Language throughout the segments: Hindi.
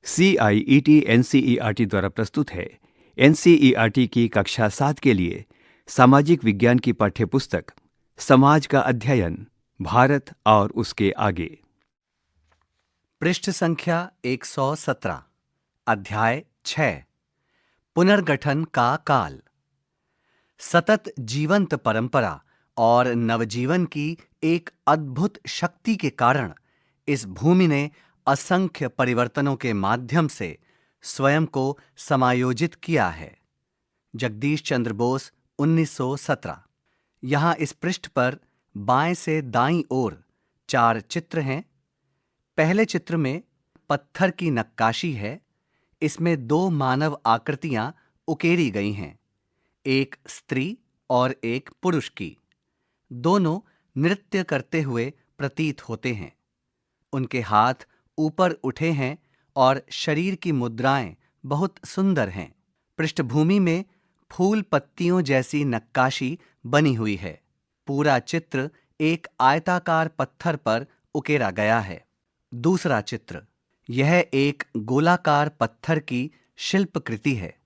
CIET NCERT द्वारा प्रस्तुत है। NCERT की कक्षा 7 के लिए सामाजिक विज्ञान की पाठ्यपुस्तक समाज का अध्ययन, भारत और उसके आगे। पृष्ठ संख्या 117, अध्याय 6, पुनर्गठन का काल। सतत जीवंत परंपरा और नवजीवन की एक अद्भुत शक्ति के कारण इस भूमि ने असंख्य परिवर्तनों के माध्यम से स्वयं को समायोजित किया है। जगदीश चंद्र बोस, 1917। यहाँ इस पृष्ठ पर बाएं से दाईं ओर 4 चित्र हैं। पहले चित्र में पत्थर की नक्काशी है। इसमें 2 मानव आकृतियां उकेरी गई हैं, एक स्त्री और एक पुरुष की। दोनों नृत्य करते हुए प्रतीत होते हैं। उनके हाथ ऊपर उठे हैं और शरीर की मुद्राएं बहुत सुंदर हैं। पृष्ठभूमि में फूल पत्तियों जैसी नक्काशी बनी हुई है। पूरा चित्र एक आयताकार पत्थर पर उकेरा गया है। दूसरा चित्र, यह एक गोलाकार पत्थर की शिल्पकृति है।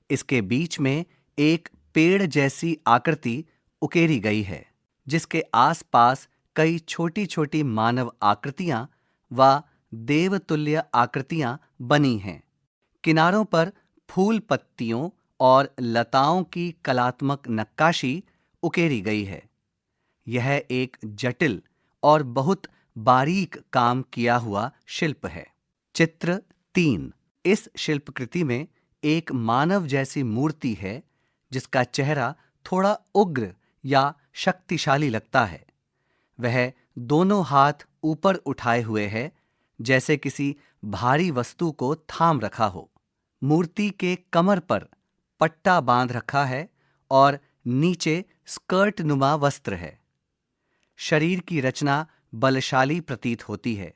इसके बीच में एक पेड़ जैसी आकृति उकेरी गई है, जिसके आसपास कई छोटी-छोटी मानव आकृतियां व देवतुल्य आकृतियां बनी हैं। किनारों पर फूल पत्तियों और लताओं की कलात्मक नक्काशी उकेरी गई है। यह एक जटिल और बहुत बारीक काम किया हुआ शिल्प है। चित्र 3, इस शिल्पकृति में एक मानव जैसी मूर्ति है, जिसका चेहरा थोड़ा उग्र या शक्तिशाली लगता है। वह दोनों हाथ ऊपर उठाए हुए है, जैसे किसी भारी वस्तु को थाम रखा हो। मूर्ति के कमर पर पट्टा बांध रखा है और नीचे स्कर्ट नुमा वस्त्र है। शरीर की रचना बलशाली प्रतीत होती है।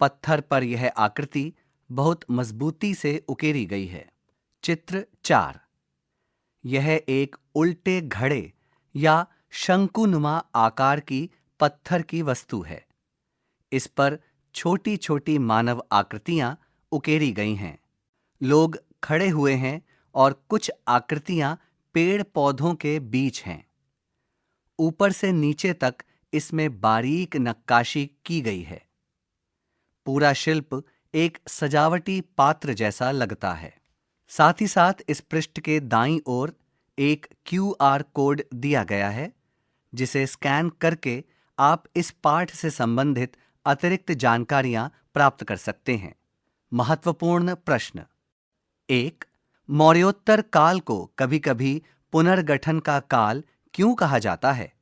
पत्थर पर यह आकृति बहुत मजबूती से उकेरी गई है। चित्र 4, यह एक उल्टे घड़े या शंकुनुमा आकार की पत्थर की वस्तु है। इस पर छोटी-छोटी मानव आकृतियां उकेरी गई हैं। लोग खड़े हुए हैं और कुछ आकृतियां पेड़ पौधों के बीच हैं। ऊपर से नीचे तक इसमें बारीक नक्काशी की गई है। पूरा शिल्प एक सजावटी पात्र जैसा लगता है। साथ ही साथ इस पृष्ठ के दाईं ओर एक QR कोड दिया गया है, जिसे स्कैन करके आप इस पाठ से संबंधित अतिरिक्त जानकारियां प्राप्त कर सकते हैं। महत्वपूर्ण प्रश्न: 1. मौर्योत्तर काल को कभी-कभी पुनर्गठन का काल क्यों कहा जाता है?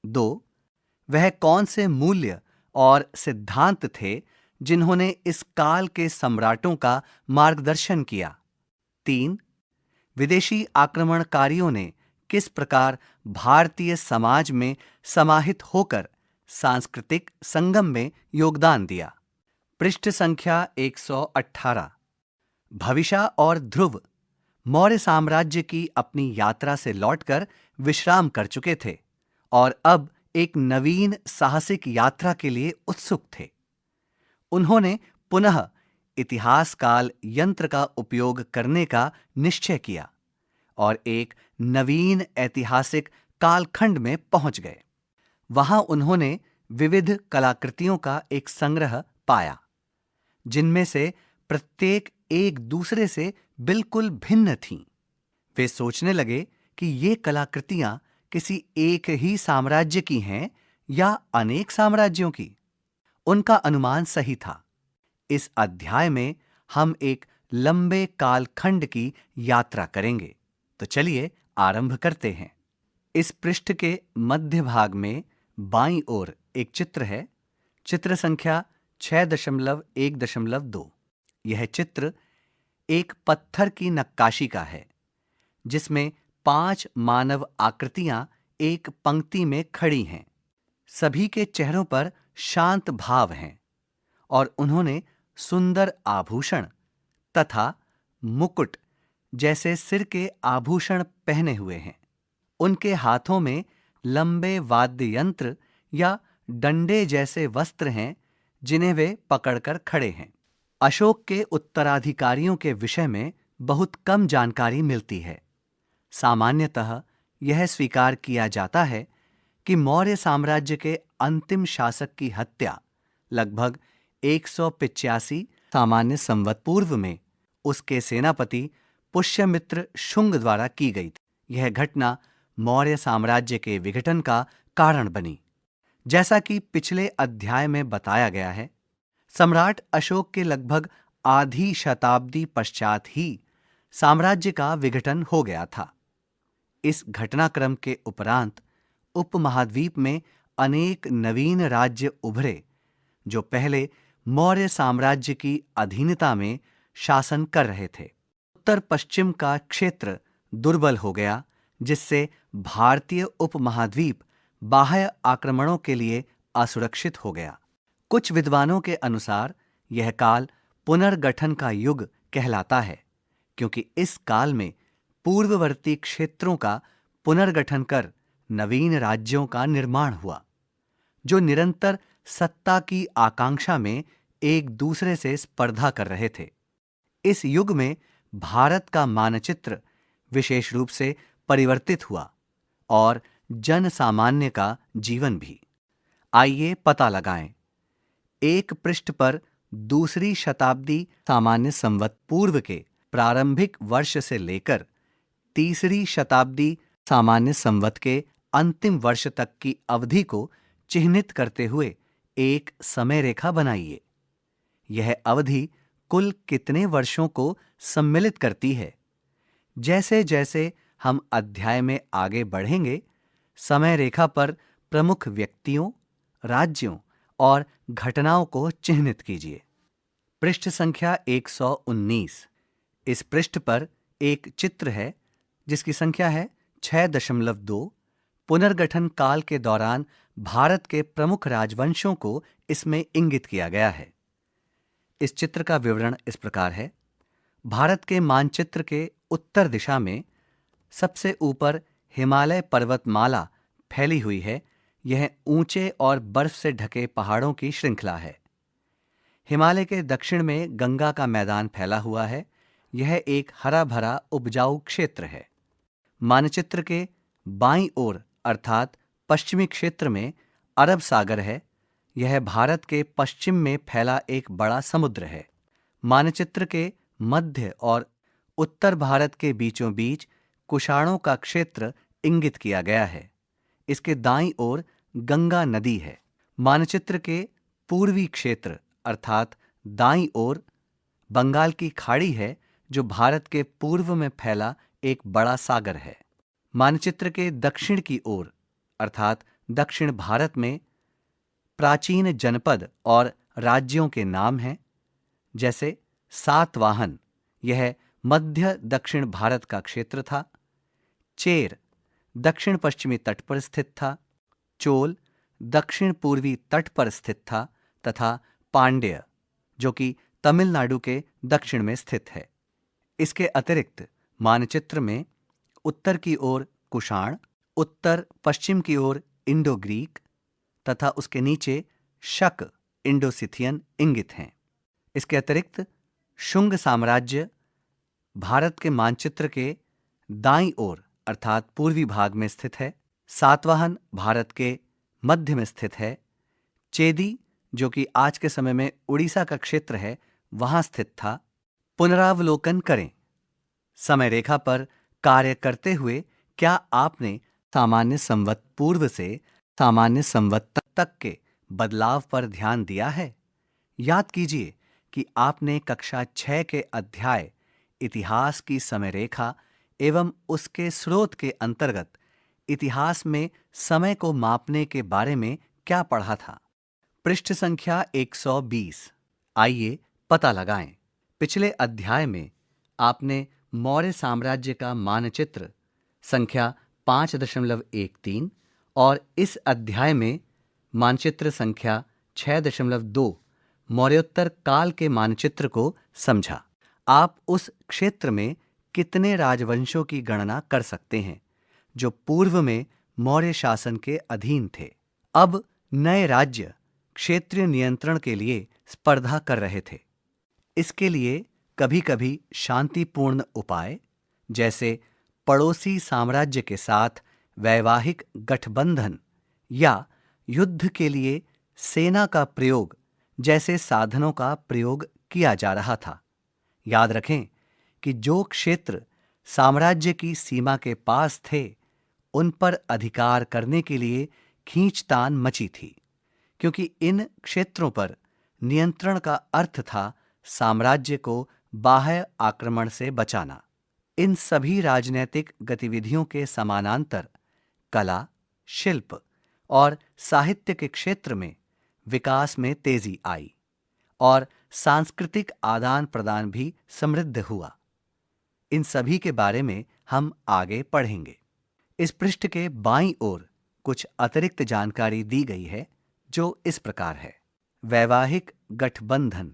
2. वह कौन से मूल्य और सिद्धांत थे जिन्होंने इस काल के सम्राटों का मार्गदर्शन किया? 3. विदेशी आक्रमणकारियों ने किस प्रकार भारतीय समाज में समाहित होकर सांस्कृतिक संगम में योगदान दिया? पृष्ठ संख्या 118, भविष्य और ध्रुव मौर्य साम्राज्य की अपनी यात्रा से लौटकर विश्राम कर चुके थे और अब एक नवीन साहसिक यात्रा के लिए उत्सुक थे। उन्होंने पुनः इतिहास काल यंत्र का उपयोग करने का निश्चय किया और एक नवीन ऐतिहासिक कालखंड में पहुंच गए। वहां उन्होंने विविध कलाकृतियों का एक संग्रह पाया, जिनमें से प्रत्येक एक दूसरे से बिल्कुल भिन्न थीं। वे सोचने लगे कि ये कलाकृतियां किसी एक ही साम्राज्य की हैं या अनेक साम्राज्यों की। उनका अनुमान सही था। इस अध्याय में हम एक लंबे कालखंड की यात्रा करेंगे। तो चलिए आरंभ करते हैं। इस पृष्ठ के मध्य भाग में बाईं ओर एक चित्र है। चित्र संख्या 6.1.2। यह चित्र एक पत्थर की नक्काशी का है, जिसमें 5 मानव आकृतियां एक पंक्ति में खड़ी हैं। सभी के चेहरों पर शांत भाव हैं और उन्होंने सुंदर आभूषण तथा मुकुट जैसे सिर के आभूषण पहने हुए हैं। उनके हाथों में लंबे वाद्य यंत्र या डंडे जैसे वस्त्र हैं, जिन्हें वे पकड़कर खड़े हैं। अशोक के उत्तराधिकारियों के विषय में बहुत कम जानकारी मिलती है। सामान्यतः यह स्वीकार किया जाता है कि मौर्य साम्राज्य के अंतिम शासक की हत्या लगभग 185 सामान्य संवत पूर्व में उसके सेनापति पुष्यमित्र शुंग द्वारा की गई थी। यह घटना मौर्य साम्राज्य के विघटन का कारण बनी। जैसा कि पिछले अध्याय में बताया गया है, सम्राट अशोक के लगभग आधी शताब्दी पश्चात ही साम्राज्य का विघटन हो गया था। इस घटनाक्रम के उपरांत उपमहाद्वीप में अनेक नवीन राज्य उभरे जो पहले मौर्य साम्राज्य की अधीनता में शासन कर रहे थे। उत्तर पश्चिम का क्षेत्र दुर्बल हो गया, जिससे भारतीय उपमहाद्वीप बाह्य आक्रमणों के लिए असुरक्षित हो गया। कुछ विद्वानों के अनुसार यह काल पुनर्गठन का युग कहलाता है, क्योंकि इस काल में पूर्ववर्ती क्षेत्रों का पुनर्गठन कर नवीन राज्यों का निर्माण हुआ, जो निरंतर सत्ता की आकांक्षा में एक दूसरे से स्पर्धा कर रहे थे। इस युग में भारत का मानचित्र विशेष रूप से परिवर्तित हुआ और जन सामान्य का जीवन भी। आइए पता लगाएं। एक पृष्ठ पर दूसरी शताब्दी सामान्य संवत पूर्व के प्रारंभिक वर्ष से लेकर तीसरी शताब्दी सामान्य संवत के अंतिम वर्ष तक की अवधि को चिह्नित करते हुए एक समय रेखा बनाइए। यह अवधि कुल कितने वर्षों को सम्मिलित करती है? जैसे जैसे हम अध्याय में आगे बढ़ेंगे, समय रेखा पर प्रमुख व्यक्तियों, राज्यों और घटनाओं को चिह्नित कीजिए। पृष्ठ संख्या 119। इस पृष्ठ पर एक चित्र है जिसकी संख्या है 6.2। पुनर्गठन काल के दौरान भारत के प्रमुख राजवंशों को इसमें इंगित किया गया है। इस चित्र का विवरण इस प्रकार है। भारत के मानचित्र के उत्तर दिशा में सबसे ऊपर हिमालय पर्वतमाला फैली हुई है। यह ऊंचे और बर्फ से ढके पहाड़ों की श्रृंखला है। हिमालय के दक्षिण में गंगा का मैदान फैला हुआ है। यह एक हरा भरा उपजाऊ क्षेत्र है। मानचित्र के बाईं ओर अर्थात पश्चिमी क्षेत्र में अरब सागर है। यह भारत के पश्चिम में फैला एक बड़ा समुद्र है। मानचित्र के मध्य और उत्तर भारत के बीचों बीच कुषाणों का क्षेत्र इंगित किया गया है। इसके दाईं ओर गंगा नदी है। मानचित्र के पूर्वी क्षेत्र अर्थात दाईं ओर बंगाल की खाड़ी है, जो भारत के पूर्व में फैला एक बड़ा सागर है। मानचित्र के दक्षिण की ओर अर्थात दक्षिण भारत में प्राचीन जनपद और राज्यों के नाम हैं, जैसे सातवाहन, यह मध्य दक्षिण भारत का क्षेत्र था। चेर दक्षिण पश्चिमी तट पर स्थित था। चोल दक्षिण पूर्वी तट पर स्थित था तथा पांड्य, जो कि तमिलनाडु के दक्षिण में स्थित है। इसके अतिरिक्त मानचित्र में उत्तर की ओर कुषाण, उत्तर पश्चिम की ओर इंडो ग्रीक तथा उसके नीचे शक इंडो सिथियन इंगित हैं। इसके अतिरिक्त शुंग साम्राज्य भारत के मानचित्र के दाईं ओर अर्थात पूर्वी भाग में स्थित है। सातवाहन भारत के मध्य में स्थित है। चेदी, जो कि आज के समय में उड़ीसा का क्षेत्र है, वहां स्थित था। पुनरावलोकन करें। समय रेखा पर कार्य करते हुए क्या आपने सामान्य संवत पूर्व से सामान्य संवत तक के बदलाव पर ध्यान दिया है? याद कीजिए कि आपने कक्षा 6 के अध्याय इतिहास की समय रेखा एवं उसके स्रोत के अंतर्गत इतिहास में समय को मापने के बारे में क्या पढ़ा था। पृष्ठ संख्या 120। आइए पता लगाएं। पिछले अध्याय में आपने मौर्य साम्राज्य का मानचित्र संख्या 5.13 और इस अध्याय में मानचित्र संख्या 6.2 मौर्योत्तर काल के मानचित्र को समझा। आप उस क्षेत्र में कितने राजवंशों की गणना कर सकते हैं जो पूर्व में मौर्य शासन के अधीन थे? अब नए राज्य क्षेत्रीय नियंत्रण के लिए स्पर्धा कर रहे थे। इसके लिए कभी कभी शांतिपूर्ण उपाय जैसे पड़ोसी साम्राज्य के साथ वैवाहिक गठबंधन या युद्ध के लिए सेना का प्रयोग जैसे साधनों का प्रयोग किया जा रहा था। याद रखें कि जो क्षेत्र साम्राज्य की सीमा के पास थे उन पर अधिकार करने के लिए खींचतान मची थी, क्योंकि इन क्षेत्रों पर नियंत्रण का अर्थ था साम्राज्य को बाह्य आक्रमण से बचाना। इन सभी राजनैतिक गतिविधियों के समानांतर कला, शिल्प और साहित्य के क्षेत्र में विकास में तेजी आई और सांस्कृतिक आदान प्रदान भी समृद्ध हुआ। इन सभी के बारे में हम आगे पढ़ेंगे। इस पृष्ठ के बाईं ओर कुछ अतिरिक्त जानकारी दी गई है जो इस प्रकार है। वैवाहिक गठबंधन,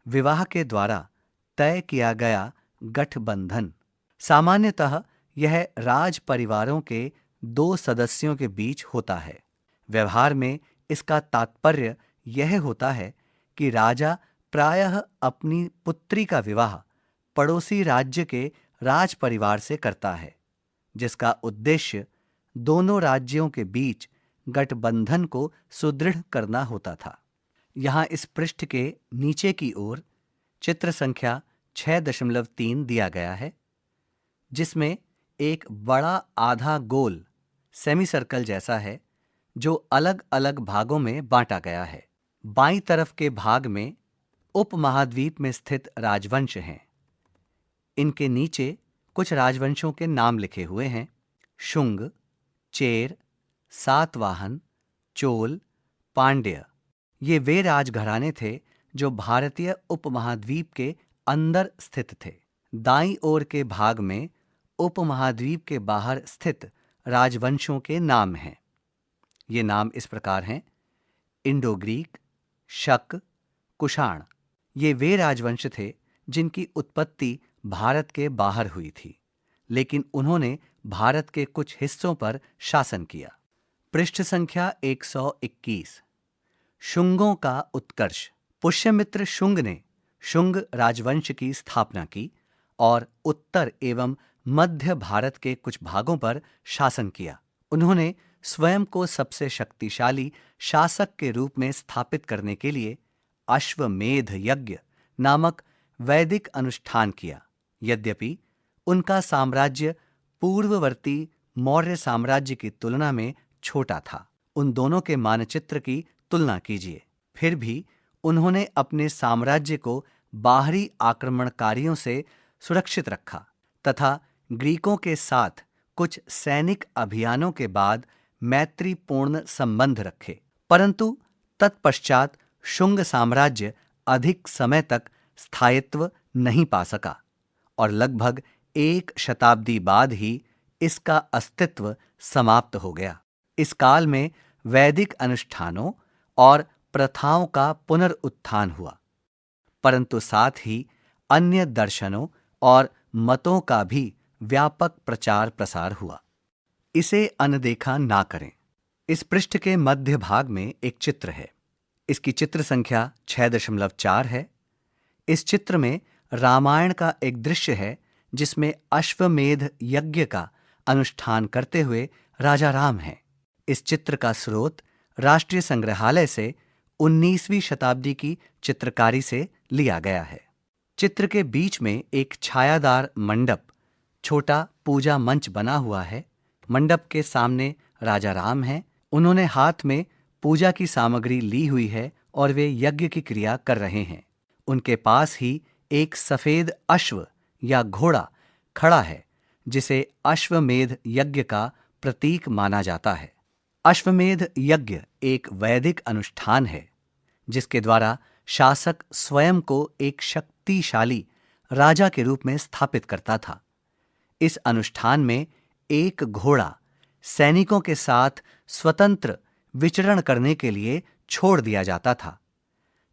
विवाह के द्वारा तय किया गया गठबंधन। सामान्यतः यह राज परिवारों के दो सदस्यों के बीच होता है। व्यवहार में इसका तात्पर्य यह होता है कि राजा प्रायः अपनी पुत्री का विवाह पड़ोसी राज्य के राज परिवार से करता है, जिसका उद्देश्य दोनों राज्यों के बीच गठबंधन को सुदृढ़ करना होता था। यहाँ इस पृष्ठ के नीचे की ओर चित्र संख्या 6.3 दिया गया है, जिसमें एक बड़ा आधा गोल सेमी सर्कल जैसा है जो अलग अलग भागों में बांटा गया है। बाईं तरफ के भाग में उपमहाद्वीप में स्थित राजवंश हैं। इनके नीचे कुछ राजवंशों के नाम लिखे हुए हैं: शुंग, चेर, सातवाहन, चोल, पांड्य। ये वे राजघराने थे जो भारतीय उपमहाद्वीप के अंदर स्थित थे। दाईं ओर के भाग में उपमहाद्वीप के बाहर स्थित राजवंशों के नाम हैं। ये नाम इस प्रकार हैं: इंडो ग्रीक, शक, कुषाण। ये वे राजवंश थे जिनकी उत्पत्ति भारत के बाहर हुई थी, लेकिन उन्होंने भारत के कुछ हिस्सों पर शासन किया। पृष्ठ संख्या 121। शुंगों का उत्कर्ष। पुष्यमित्र शुंग ने शुंग राजवंश की स्थापना की और उत्तर एवं मध्य भारत के कुछ भागों पर शासन किया। उन्होंने स्वयं को सबसे शक्तिशाली शासक के रूप में स्थापित करने के लिए अश्वमेध यज्ञ नामक वैदिक अनुष्ठान किया। यद्यपि उनका साम्राज्य पूर्ववर्ती मौर्य साम्राज्य की तुलना में छोटा था। उन दोनों के मानचित्र की तुलना कीजिए। फिर भी उन्होंने अपने साम्राज्य को बाहरी आक्रमणकारियों से सुरक्षित रखा तथा ग्रीकों के साथ कुछ सैनिक अभियानों के बाद मैत्रीपूर्ण संबंध रखे। परंतु तत्पश्चात शुंग साम्राज्य अधिक समय तक स्थायित्व नहीं पा सका और लगभग 1 शताब्दी बाद ही इसका अस्तित्व समाप्त हो गया। इस काल में वैदिक अनुष्ठानों और प्रथाओं का पुनरुत्थान हुआ, परंतु साथ ही अन्य दर्शनों और मतों का भी व्यापक प्रचार प्रसार हुआ। इसे अनदेखा ना करें। इस पृष्ठ के मध्य भाग में एक चित्र है। इसकी चित्र संख्या 6.4 है। इस चित्र में रामायण का एक दृश्य है जिसमें अश्वमेध यज्ञ का अनुष्ठान करते हुए राजा राम हैं। इस चित्र का स्रोत राष्ट्रीय संग्रहालय से 19वीं शताब्दी की चित्रकारी से लिया गया है। चित्र के बीच में एक छायादार मंडप, छोटा पूजा मंच बना हुआ है। मंडप के सामने राजा राम हैं। उन्होंने हाथ में पूजा की सामग्री ली हुई है और वे यज्ञ की क्रिया कर रहे हैं। उनके पास ही एक सफेद अश्व या घोड़ा खड़ा है जिसे अश्वमेध यज्ञ का प्रतीक माना जाता है। अश्वमेध यज्ञ एक वैदिक अनुष्ठान है जिसके द्वारा शासक स्वयं को एक शक्तिशाली राजा के रूप में स्थापित करता था। इस अनुष्ठान में एक घोड़ा सैनिकों के साथ स्वतंत्र विचरण करने के लिए छोड़ दिया जाता था।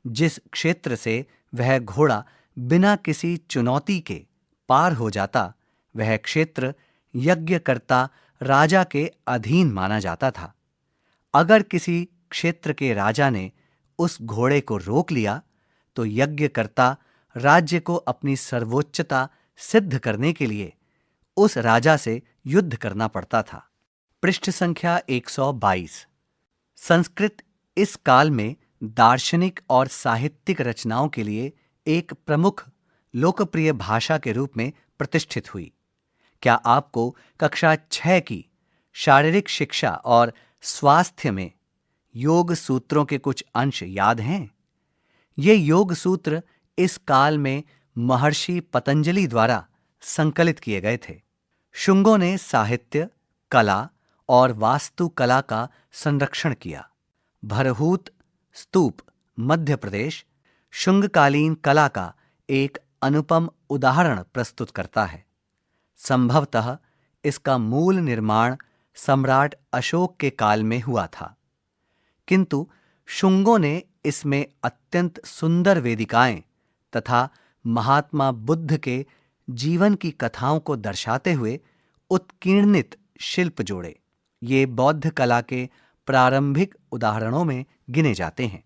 जिस क्षेत्र से वह घोड़ा बिना किसी चुनौती के पार हो जाता, वह क्षेत्र यज्ञकर्ता राजा के अधीन माना जाता था। अगर किसी क्षेत्र के राजा ने उस घोड़े को रोक लिया तो यज्ञकर्ता राज्य को अपनी सर्वोच्चता सिद्ध करने के लिए उस राजा से युद्ध करना पड़ता था। पृष्ठ संख्या 122। संस्कृत इस काल में दार्शनिक और साहित्यिक रचनाओं के लिए एक प्रमुख लोकप्रिय भाषा के रूप में प्रतिष्ठित हुई। क्या आपको कक्षा 6 की शारीरिक शिक्षा और स्वास्थ्य में योग सूत्रों के कुछ अंश याद हैं? ये योग सूत्र इस काल में महर्षि पतंजलि द्वारा संकलित किए गए थे। शुंगों ने साहित्य, कला और वास्तुकला का संरक्षण किया। भरहूत स्तूप मध्य प्रदेश शुंगकालीन कला का एक अनुपम उदाहरण प्रस्तुत करता है। संभवतः इसका मूल निर्माण सम्राट अशोक के काल में हुआ था, किंतु शुंगों ने इसमें अत्यंत सुंदर वेदिकाएं तथा महात्मा बुद्ध के जीवन की कथाओं को दर्शाते हुए उत्कीर्णित शिल्प जोड़े। ये बौद्ध कला के प्रारंभिक उदाहरणों में गिने जाते हैं।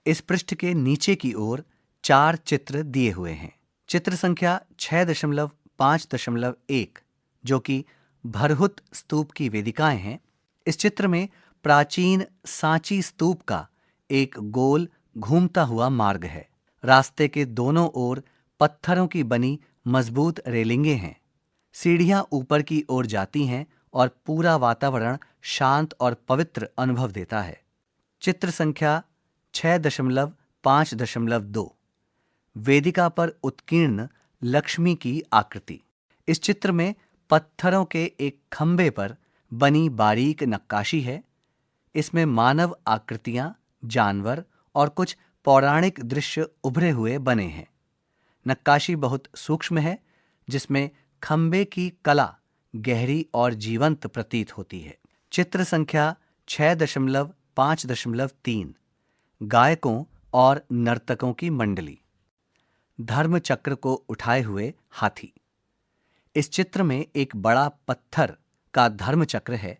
इस पृष्ठ के नीचे की ओर 4 चित्र दिए हुए हैं। चित्र संख्या 6.5.1 जो कि भरहुत स्तूप की वेदिकाएं हैं। इस चित्र में प्राचीन सांची स्तूप का एक गोल घूमता हुआ मार्ग है। रास्ते के दोनों ओर पत्थरों की बनी मजबूत रेलिंगें हैं। सीढ़ियां ऊपर की ओर जाती हैं और पूरा वातावरण शांत और पवित्र अनुभव देता है। चित्र संख्या 6.5.2 वेदिका पर उत्कीर्ण लक्ष्मी की आकृति। इस चित्र में पत्थरों के एक खंभे पर बनी बारीक नक्काशी है। इसमें मानव आकृतियां, जानवर और कुछ पौराणिक दृश्य उभरे हुए बने हैं। नक्काशी बहुत सूक्ष्म है, जिसमें खंभे की कला गहरी और जीवंत प्रतीत होती है। चित्र संख्या 6.5.3 गायकों और नर्तकों की मंडली। धर्म चक्र को उठाए हुए हाथी। इस चित्र में एक बड़ा पत्थर का धर्म चक्र है,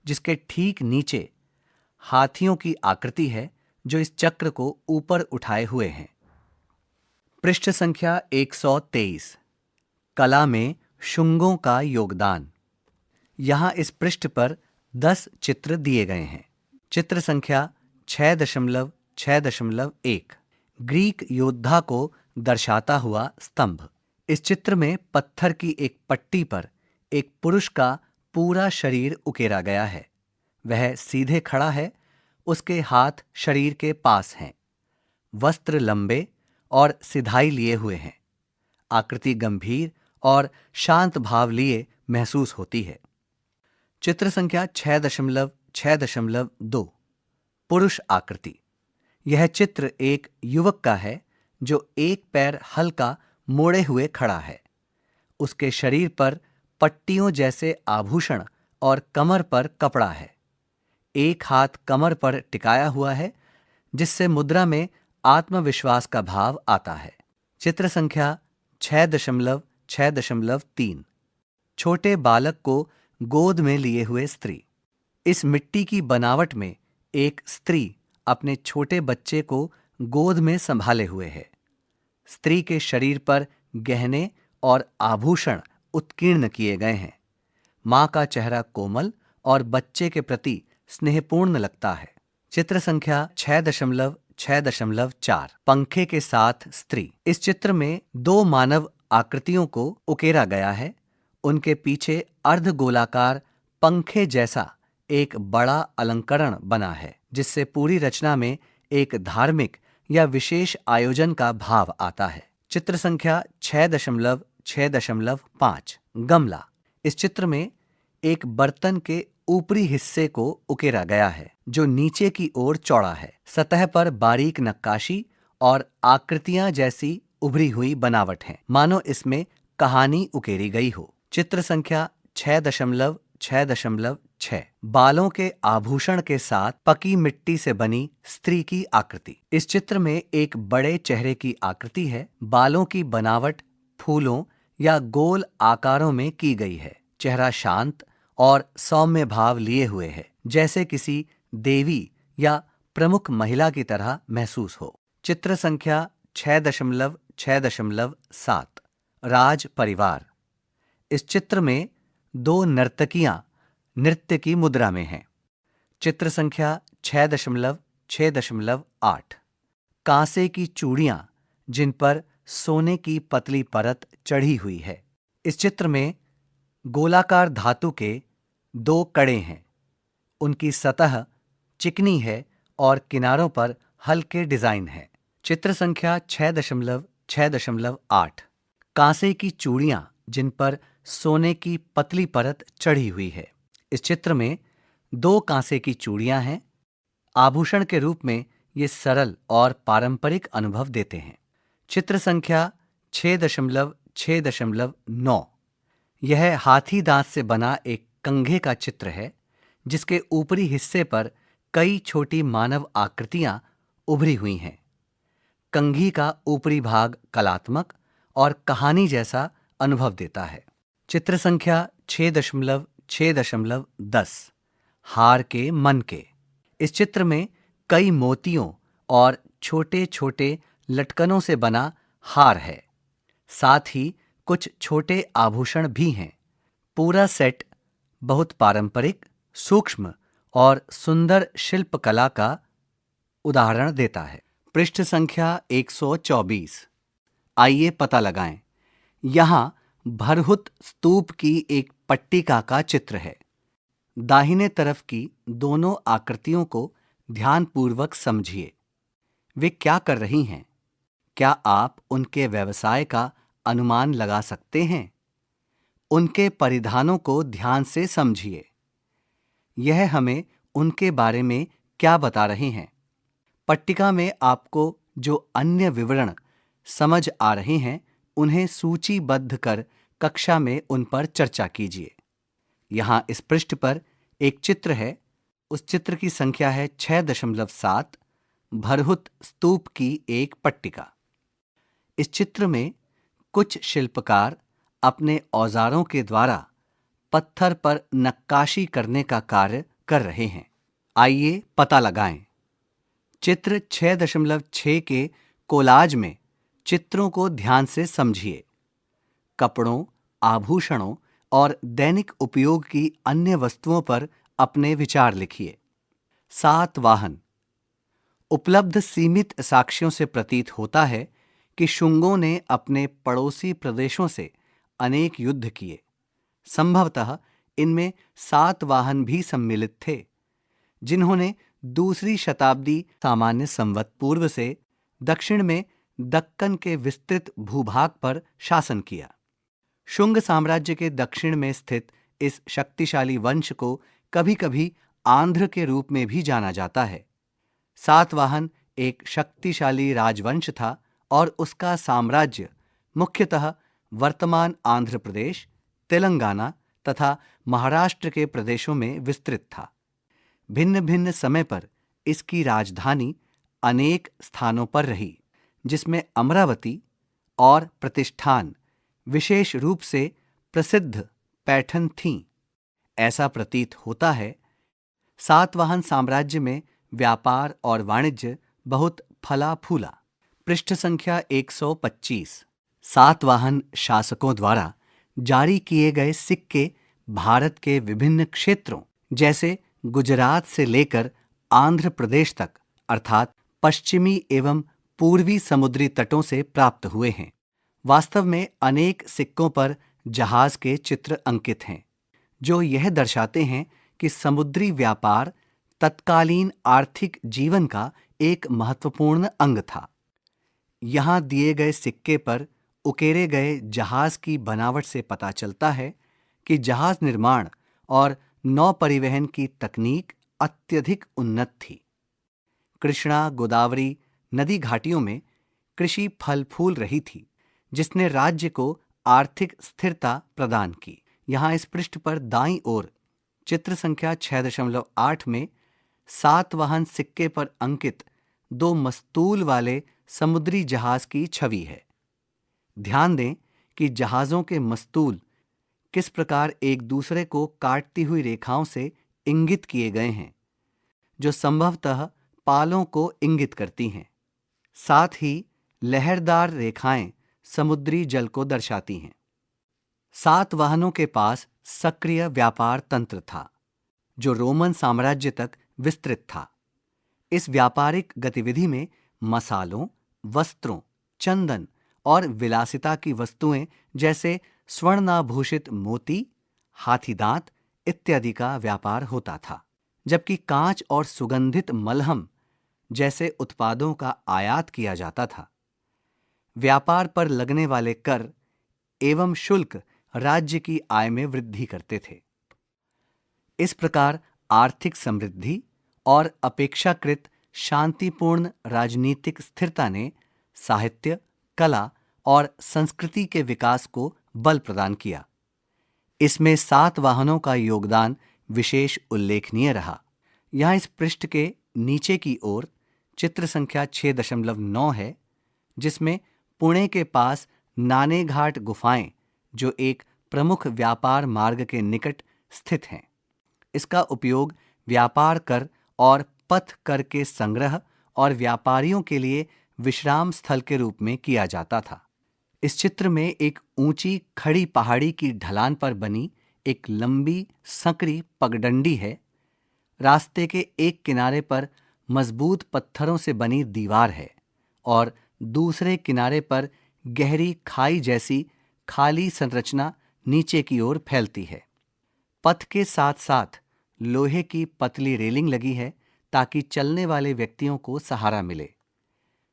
जिसके ठीक नीचे हाथियों की आकृति है जो इस चक्र को ऊपर उठाए हुए हैं। पृष्ठ संख्या 123 कला में शुंगों का योगदान। यहाँ इस पृष्ठ पर 10 चित्र दिए गए हैं। चित्र संख्या 6.6.1 ग्रीक योद्धा को दर्शाता हुआ स्तंभ। इस चित्र में पत्थर की एक पट्टी पर एक पुरुष का पूरा शरीर उकेरा गया है। वह सीधे खड़ा है, उसके हाथ शरीर के पास हैं। वस्त्र लंबे और सिधाई लिए हुए हैं। आकृति गंभीर और शांत भाव लिए महसूस होती है। चित्र संख्या 6.6.2 पुरुष आकृति। यह चित्र एक युवक का है जो एक पैर हल्का मोड़े हुए खड़ा है। उसके शरीर पर पट्टियों जैसे आभूषण और कमर पर कपड़ा है। एक हाथ कमर पर टिकाया हुआ है, जिससे मुद्रा में आत्मविश्वास का भाव आता है। चित्र संख्या 6.6.3 छोटे बालक को गोद में लिए हुए स्त्री। इस मिट्टी की बनावट में एक स्त्री अपने छोटे बच्चे को गोद में संभाले हुए है। स्त्री के शरीर पर गहने और आभूषण उत्कीर्ण किए गए हैं। मां का चेहरा कोमल और बच्चे के प्रति स्नेहपूर्ण लगता है। चित्र संख्या 6.6.4 पंखे के साथ स्त्री। इस चित्र में 2 मानव आकृतियों को उकेरा गया है। उनके पीछे अर्धगोलाकार पंखे जैसा एक बड़ा अलंकरण बना है, जिससे पूरी रचना में एक धार्मिक या विशेष आयोजन का भाव आता है। चित्र संख्या 6.6.5 गमला। इस चित्र में एक बर्तन के ऊपरी हिस्से को उकेरा गया है, जो नीचे की ओर चौड़ा है। सतह पर बारीक नक्काशी और आकृतियां जैसी उभरी हुई बनावट है, मानो इसमें कहानी उकेरी गई हो। चित्र संख्या 6.6.6 बालों के आभूषण के साथ पकी मिट्टी से बनी स्त्री की आकृति। इस चित्र में एक बड़े चेहरे की आकृति है। बालों की बनावट फूलों या गोल आकारों में की गई है। चेहरा शांत और सौम्य भाव लिए हुए है, जैसे किसी देवी या प्रमुख महिला की तरह महसूस हो। चित्र संख्या 6.7 राज परिवार। इस चित्र में दो नर्तकियां नृत्य की मुद्रा में हैं। चित्र संख्या 6.6.8 कांसे की चूड़ियां जिन पर सोने की पतली परत चढ़ी हुई है। इस चित्र में गोलाकार धातु के दो कड़े हैं। उनकी सतह चिकनी है और किनारों पर हल्के डिजाइन है। चित्र संख्या 6.6.8 कांसे की चूड़ियां जिन पर सोने की पतली परत चढ़ी हुई है। इस चित्र में दो कांसे की चूड़ियां हैं। आभूषण के रूप में ये सरल और पारंपरिक अनुभव देते हैं। चित्र संख्या 6.6.9 यह हाथी दांत से बना एक कंघे का चित्र है, जिसके ऊपरी हिस्से पर कई छोटी मानव आकृतियां उभरी हुई हैं। कंघी का ऊपरी भाग कलात्मक और कहानी जैसा अनुभव देता है। चित्र संख्या 6.6.10 हार के मन के। इस चित्र में कई मोतियों और छोटे छोटे लटकनों से बना हार है। साथ ही कुछ छोटे आभूषण भी हैं। पूरा सेट बहुत पारंपरिक, सूक्ष्म और सुंदर शिल्पकला का उदाहरण देता है। पृष्ठ संख्या 124। आइए पता लगाएं। यहाँ भरहुत स्तूप की एक पट्टिका का चित्र है। दाहिने तरफ की दोनों आकृतियों को ध्यानपूर्वक समझिए। वे क्या कर रही हैं? क्या आप उनके व्यवसाय का अनुमान लगा सकते हैं? उनके परिधानों को ध्यान से समझिए। यह हमें उनके बारे में क्या बता रहे हैं? पट्टिका में आपको जो अन्य विवरण समझ आ रहे हैं, उन्हें सूचीबद्ध कर कक्षा में उन पर चर्चा कीजिए। यहाँ इस पृष्ठ पर एक चित्र है। उस चित्र की संख्या है 6.7 भरहुत स्तूप की एक पट्टिका। इस चित्र में कुछ शिल्पकार अपने औजारों के द्वारा पत्थर पर नक्काशी करने का कार्य कर रहे हैं। आइए पता लगाएं। चित्र 6.6 के कोलाज में चित्रों को ध्यान से समझिए। कपड़ों, आभूषणों और दैनिक उपयोग की अन्य वस्तुओं पर अपने विचार लिखिए। सातवाहन। उपलब्ध सीमित साक्ष्यों से प्रतीत होता है कि शुंगों ने अपने पड़ोसी प्रदेशों से अनेक युद्ध किए। संभवतः इनमें सातवाहन भी सम्मिलित थे, जिन्होंने दूसरी शताब्दी सामान्य संवत पूर्व से दक्षिण में दक्कन के विस्तृत भूभाग पर शासन किया। शुंग साम्राज्य के दक्षिण में स्थित इस शक्तिशाली वंश को कभी-कभी आंध्र के रूप में भी जाना जाता है। सातवाहन एक शक्तिशाली राजवंश था और उसका साम्राज्य मुख्यतः वर्तमान आंध्र प्रदेश, तेलंगाना तथा महाराष्ट्र के प्रदेशों में विस्तृत था। भिन्न भिन्न समय पर इसकी राजधानी अनेक स्थानों पर रही, जिसमें अमरावती और प्रतिष्ठान विशेष रूप से प्रसिद्ध पैठन थीं। ऐसा प्रतीत होता है सातवाहन साम्राज्य में व्यापार और वाणिज्य बहुत फला फूला। पृष्ठ संख्या 125। सातवाहन शासकों द्वारा जारी किए गए सिक्के भारत के विभिन्न क्षेत्रों जैसे गुजरात से लेकर आंध्र प्रदेश तक अर्थात पश्चिमी एवं पूर्वी समुद्री तटों से प्राप्त हुए हैं। वास्तव में अनेक सिक्कों पर जहाज के चित्र अंकित हैं, जो यह दर्शाते हैं कि समुद्री व्यापार तत्कालीन आर्थिक जीवन का एक महत्वपूर्ण अंग था। यहाँ दिए गए सिक्के पर उकेरे गए जहाज की बनावट से पता चलता है कि जहाज निर्माण और नौ परिवहन की तकनीक अत्यधिक उन्नत थी। कृष्णा गोदावरी नदी घाटियों में कृषि फल फूल रही थी, जिसने राज्य को आर्थिक स्थिरता प्रदान की। यहाँ इस पृष्ठ पर दाईं ओर चित्र संख्या 6.8 में सातवाहन सिक्के पर अंकित दो मस्तूल वाले समुद्री जहाज की छवि है। ध्यान दें कि जहाजों के मस्तूल किस प्रकार एक दूसरे को काटती हुई रेखाओं से इंगित किए गए हैं, जो संभवतः पालों को इंगित करती हैं। साथ ही लहरदार रेखाएं समुद्री जल को दर्शाती हैं। सातवाहनों के पास सक्रिय व्यापार तंत्र था जो रोमन साम्राज्य तक विस्तृत था। इस व्यापारिक गतिविधि में मसालों, वस्त्रों, चंदन और विलासिता की वस्तुएं जैसे स्वर्णाभूषित मोती, हाथीदांत इत्यादि का व्यापार होता था, जबकि कांच और सुगंधित मलहम जैसे उत्पादों का आयात किया जाता था। व्यापार पर लगने वाले कर एवं शुल्क राज्य की आय में वृद्धि करते थे। इस प्रकार आर्थिक समृद्धि और अपेक्षाकृत शांतिपूर्ण राजनीतिक स्थिरता ने साहित्य, कला और संस्कृति के विकास को बल प्रदान किया। इसमें सातवाहनों का योगदान विशेष उल्लेखनीय रहा। यहाँ इस पृष्ठ के नीचे की ओर चित्र संख्या 6.9 है, जिसमें पुणे के पास नानेघाट गुफाएं जो एक प्रमुख व्यापार मार्ग के निकट स्थित हैं। इसका उपयोग व्यापार कर और पथ कर के संग्रह और व्यापारियों के लिए विश्राम स्थल के रूप में किया जाता था। इस चित्र में एक ऊंची खड़ी पहाड़ी की ढलान पर बनी एक लंबी संकरी पगडंडी है। रास्ते के एक किनारे पर मजबूत पत्थरों से बनी दीवार है और दूसरे किनारे पर गहरी खाई जैसी खाली संरचना नीचे की ओर फैलती है। पथ के साथ साथ लोहे की पतली रेलिंग लगी है ताकि चलने वाले व्यक्तियों को सहारा मिले।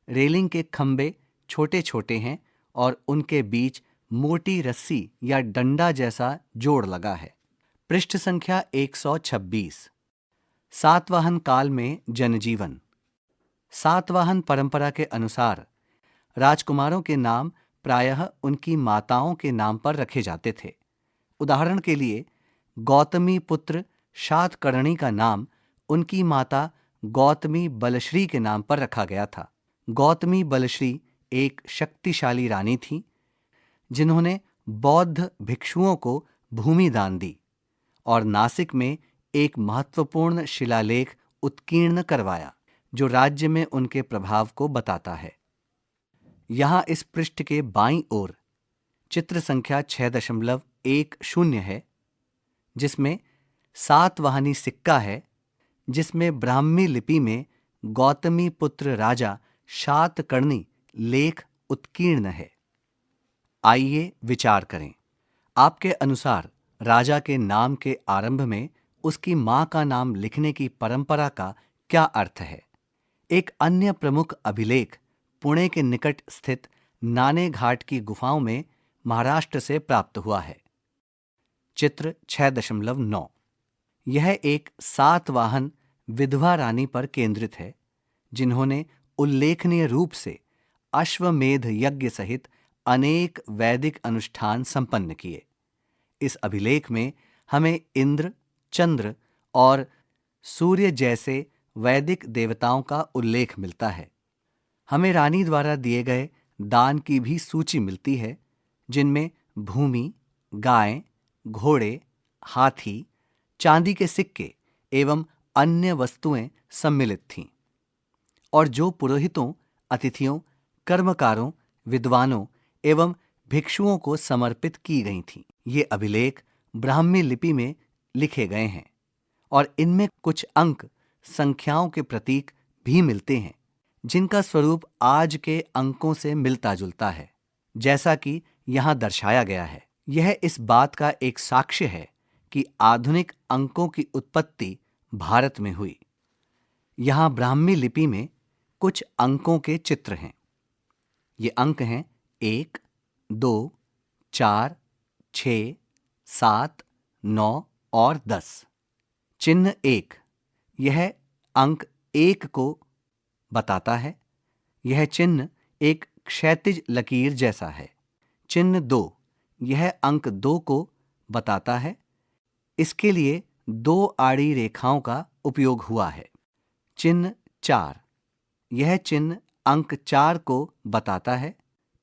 रेलिंग के खंभे छोटे छोटे हैं और उनके बीच मोटी रस्सी या डंडा जैसा जोड़ लगा है। पृष्ठ संख्या 126। सातवाहन काल में जनजीवन। सातवाहन परंपरा के अनुसार राजकुमारों के नाम प्रायः उनकी माताओं के नाम पर रखे जाते थे। उदाहरण के लिए गौतमी पुत्र शातकर्णी का नाम उनकी माता गौतमी बलश्री के नाम पर रखा गया था। गौतमी बलश्री एक शक्तिशाली रानी थी जिन्होंने बौद्ध भिक्षुओं को भूमि दान दी और नासिक में एक महत्वपूर्ण शिलालेख उत्कीर्ण करवाया जो राज्य में उनके प्रभाव को बताता है। यहाँ इस पृष्ठ के बाईं ओर चित्र संख्या 6.10 है, जिसमें सातवाहनी सिक्का है जिसमें ब्राह्मी लिपि में गौतमी पुत्र राजा शातकर्णी लेख उत्कीर्ण है। आइए विचार करें, आपके अनुसार राजा के नाम के आरंभ में उसकी मां का नाम लिखने की परंपरा का क्या अर्थ है? एक अन्य प्रमुख अभिलेख पुणे के निकट स्थित नानेघाट की गुफाओं में महाराष्ट्र से प्राप्त हुआ है। चित्र 6.9। यह एक सातवाहन विधवा रानी पर केंद्रित है जिन्होंने उल्लेखनीय रूप से अश्वमेध यज्ञ सहित अनेक वैदिक अनुष्ठान संपन्न किए। इस अभिलेख में हमें इंद्र, चंद्र और सूर्य जैसे वैदिक देवताओं का उल्लेख मिलता है। हमें रानी द्वारा दिए गए दान की भी सूची मिलती है जिनमें भूमि, गाय, घोड़े, हाथी, चांदी के सिक्के एवं अन्य वस्तुएं सम्मिलित थीं और जो पुरोहितों, अतिथियों, कर्मकारों, विद्वानों एवं भिक्षुओं को समर्पित की गई थीं। ये अभिलेख ब्राह्मी लिपि में लिखे गए हैं और इनमें कुछ अंक संख्याओं के प्रतीक भी मिलते हैं जिनका स्वरूप आज के अंकों से मिलता जुलता है, जैसा कि यहाँ दर्शाया गया है। यह इस बात का एक साक्ष्य है कि आधुनिक अंकों की उत्पत्ति भारत में हुई। यहाँ ब्राह्मी लिपि में कुछ अंकों के चित्र हैं। ये अंक हैं 1, 2, 4, 6, 7, 9 और 10। चिन्ह 1 यह अंक 1 को बताता है। यह चिन्ह एक क्षैतिज लकीर जैसा है। चिन्ह 2 यह अंक 2 को बताता है। इसके लिए 2 आड़ी रेखाओं का उपयोग हुआ है। चिन्ह 4 यह चिन्ह अंक 4 को बताता है।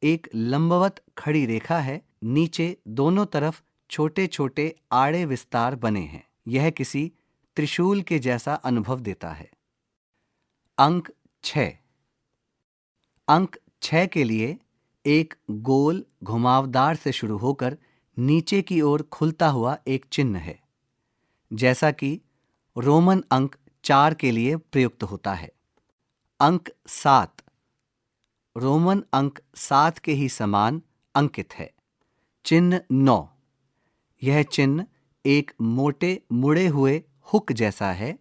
एक लंबवत खड़ी रेखा है, नीचे दोनों तरफ छोटे छोटे आड़े विस्तार बने हैं। यह किसी त्रिशूल के जैसा अनुभव देता है। अंक 6 6 के लिए एक गोल घुमावदार से शुरू होकर नीचे की ओर खुलता हुआ एक चिन्ह है, जैसा कि रोमन अंक 4 के लिए प्रयुक्त होता है। अंक 7 रोमन अंक 7 के ही समान अंकित है। चिन्ह 9, यह चिन्ह एक मोटे मुड़े हुए हुक जैसा है,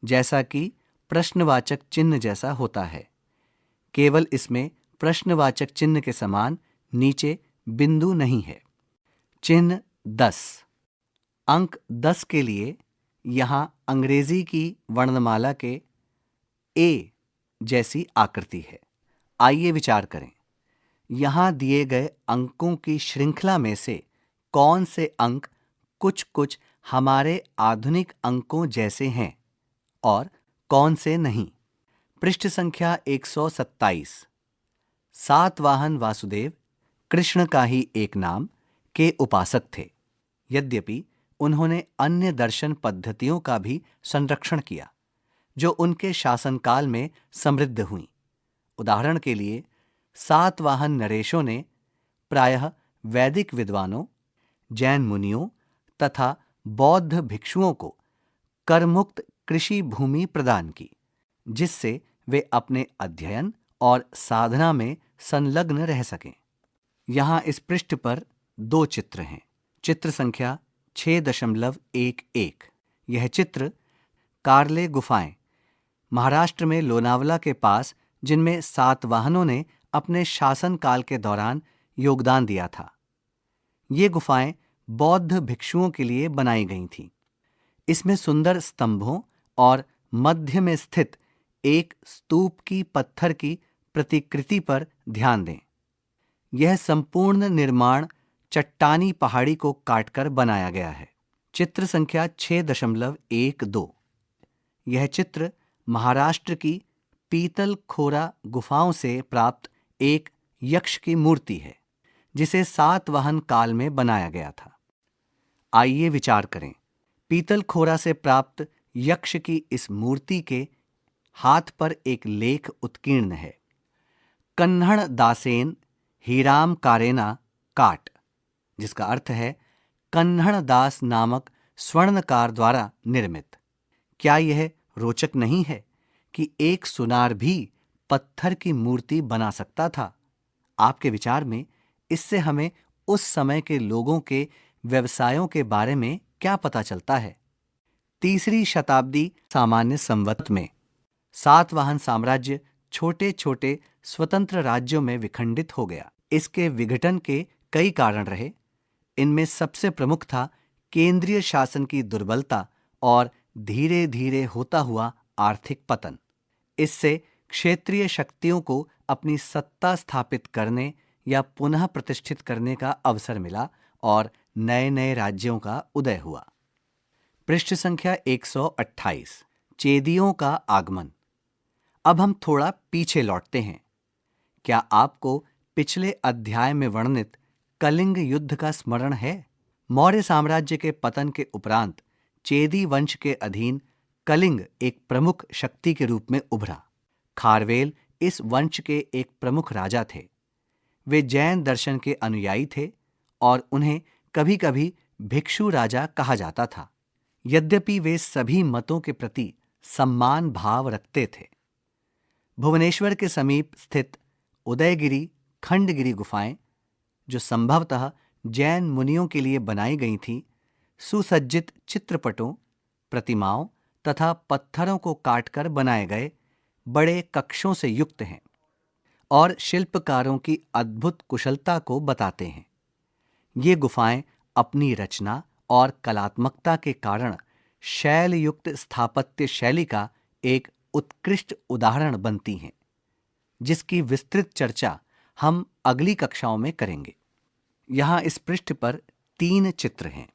जैसा कि प्रश्नवाचक चिन्ह जैसा होता है, केवल इसमें प्रश्नवाचक चिन्ह के समान नीचे बिंदु नहीं है। चिन्ह 10 अंक 10 के लिए यहाँ अंग्रेजी की वर्णमाला के ए जैसी आकृति है। आइए विचार करें, यहाँ दिए गए अंकों की श्रृंखला में से कौन से अंक कुछ कुछ हमारे आधुनिक अंकों जैसे हैं और कौन से नहीं। पृष्ठ संख्या 127। सातवाहन वासुदेव कृष्ण का ही एक नाम के उपासक थे, यद्यपि उन्होंने अन्य दर्शन पद्धतियों का भी संरक्षण किया जो उनके शासनकाल में समृद्ध हुई। उदाहरण के लिए सातवाहन नरेशों ने प्रायः वैदिक विद्वानों, जैन मुनियों तथा बौद्ध भिक्षुओं को करमुक्त कृषि भूमि प्रदान की, जिससे वे अपने अध्ययन और साधना में संलग्न रह सकें। यहाँ इस पृष्ठ पर 2 चित्र हैं। चित्र संख्या 6.11। यह चित्र कार्ले गुफाएं, महाराष्ट्र में लोनावला के पास, जिनमें सातवाहनों ने अपने शासनकाल के दौरान योगदान दिया था। ये गुफाएं बौद्ध भिक्षुओं के लिए बनाई गई थीं। इसमें सुंदर स्तंभों और मध्य में स्थित एक स्तूप की पत्थर की प्रतिकृति पर ध्यान दें। यह संपूर्ण निर्माण चट्टानी पहाड़ी को काटकर बनाया गया है। चित्र संख्या 6.12। यह चित्र महाराष्ट्र की पीतल खोरा गुफाओं से प्राप्त एक यक्ष की मूर्ति है, जिसे सातवाहन काल में बनाया गया था। आइए विचार करें, पीतल खोरा से प्राप्त यक्ष की इस मूर्ति के हाथ पर एक लेख उत्कीर्ण है, कन्हण दासेन हीराम कारेना काट, जिसका अर्थ है कन्हण दास नामक स्वर्णकार द्वारा निर्मित। क्या यह रोचक नहीं है कि एक सुनार भी पत्थर की मूर्ति बना सकता था? आपके विचार में इससे हमें उस समय के लोगों के व्यवसायों के बारे में क्या पता चलता है? 3री शताब्दी सामान्य संवत में सातवाहन साम्राज्य छोटे छोटे स्वतंत्र राज्यों में विखंडित हो गया। इसके विघटन के कई कारण रहे। इनमें सबसे प्रमुख था केंद्रीय शासन की दुर्बलता और धीरे धीरे होता हुआ आर्थिक पतन। इससे क्षेत्रीय शक्तियों को अपनी सत्ता स्थापित करने या पुनः प्रतिष्ठित करने का अवसर मिला और नए नए राज्यों का उदय हुआ। पृष्ठ संख्या 128। चेदियों का आगमन। अब हम थोड़ा पीछे लौटते हैं। क्या आपको पिछले अध्याय में वर्णित कलिंग युद्ध का स्मरण है? मौर्य साम्राज्य के पतन के उपरांत चेदी वंश के अधीन कलिंग एक प्रमुख शक्ति के रूप में उभरा। खारवेल इस वंश के एक प्रमुख राजा थे। वे जैन दर्शन के अनुयायी थे और उन्हें कभी कभी भिक्षु राजा कहा जाता था, यद्यपि वे सभी मतों के प्रति सम्मान भाव रखते थे। भुवनेश्वर के समीप स्थित उदयगिरी खंडगिरी गुफाएं, जो संभवतः जैन मुनियों के लिए बनाई गई थीं, सुसज्जित चित्रपटों, प्रतिमाओं तथा पत्थरों को काटकर बनाए गए बड़े कक्षों से युक्त हैं और शिल्पकारों की अद्भुत कुशलता को बताते हैं। ये गुफाएं अपनी रचना और कलात्मकता के कारण शैलयुक्त स्थापत्य शैली का एक उत्कृष्ट उदाहरण बनती हैं, जिसकी विस्तृत चर्चा हम अगली कक्षाओं में करेंगे। यहाँ इस पृष्ठ पर 3 चित्र हैं।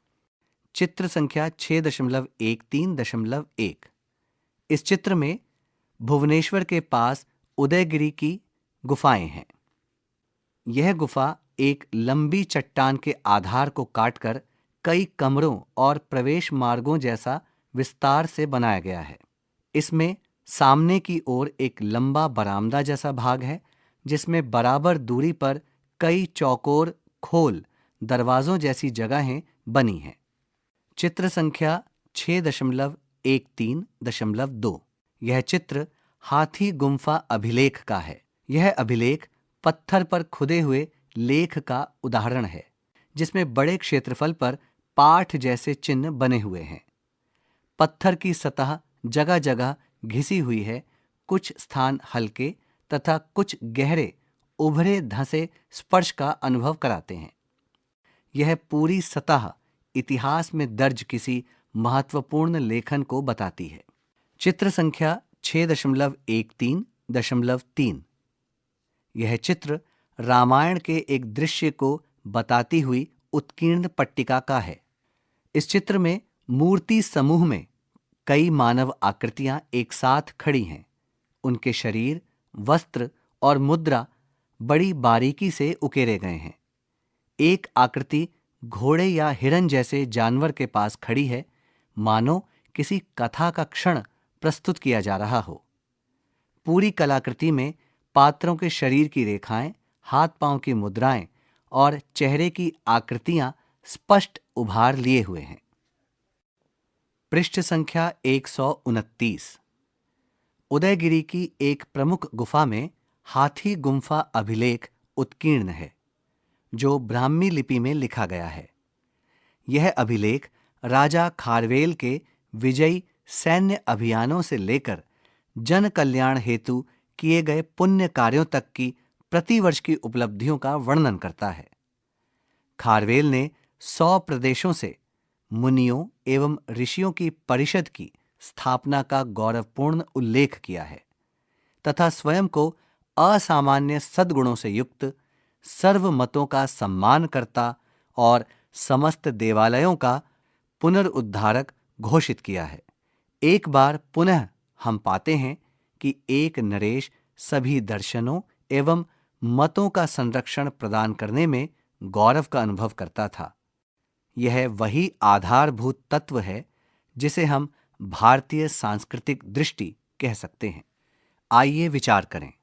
चित्र संख्या 6.13.1। इस चित्र में भुवनेश्वर के पास उदयगिरी की गुफाएं हैं। यह गुफा एक लंबी चट्टान के आधार को काटकर कई कमरों और प्रवेश मार्गों जैसा विस्तार से बनाया गया है। इसमें सामने की ओर एक लंबा बरामदा जैसा भाग है, जिसमें बराबर दूरी पर कई चौकोर खोल दरवाजों जैसी जगहें बनी हैं। चित्र संख्या 6.13.2। यह चित्र हाथी गुम्फा अभिलेख का है। यह अभिलेख पत्थर पर खुदे हुए लेख का उदाहरण है, जिसमें बड़े क्षेत्रफल पर पाठ जैसे चिन्ह बने हुए हैं। पत्थर की सतह जगह जगह घिसी हुई है, कुछ स्थान हल्के तथा कुछ गहरे उभरे धंसे स्पर्श का अनुभव कराते हैं। यह पूरी सतह इतिहास में दर्ज किसी महत्वपूर्ण लेखन को बताती है। चित्र संख्या 6.13.3। यह चित्र रामायण के एक दृश्य को बताती हुई उत्कीर्ण पट्टिका का है। इस चित्र में मूर्ति समूह में कई मानव आकृतियां एक साथ खड़ी हैं। उनके शरीर, वस्त्र और मुद्रा बड़ी बारीकी से उकेरे गए हैं। एक आकृति घोड़े या हिरन जैसे जानवर के पास खड़ी है, मानो किसी कथा का क्षण प्रस्तुत किया जा रहा हो। पूरी कलाकृति में पात्रों के शरीर की रेखाएं, हाथ पांव की मुद्राएं और चेहरे की आकृतियां स्पष्ट उभार लिए हुए हैं। पृष्ठ संख्या 129। उदयगिरी की एक प्रमुख गुफा में हाथी गुम्फा अभिलेख उत्कीर्ण है, जो ब्राह्मी लिपि में लिखा गया है। यह अभिलेख राजा खारवेल के विजयी सैन्य अभियानों से लेकर जन कल्याण हेतु किए गए पुण्य कार्यों तक की प्रतिवर्ष की उपलब्धियों का वर्णन करता है। खारवेल ने 100 प्रदेशों से मुनियों एवं ऋषियों की परिषद की स्थापना का गौरवपूर्ण उल्लेख किया है तथा स्वयं को असामान्य सद्गुणों से युक्त, सर्वमतों का सम्मान करता और समस्त देवालयों का पुनरुद्धारक घोषित किया है। एक बार पुनः हम पाते हैं कि एक नरेश सभी दर्शनों एवं मतों का संरक्षण प्रदान करने में गौरव का अनुभव करता था। यह वही आधारभूत तत्व है जिसे हम भारतीय सांस्कृतिक दृष्टि कह सकते हैं। आइए विचार करें।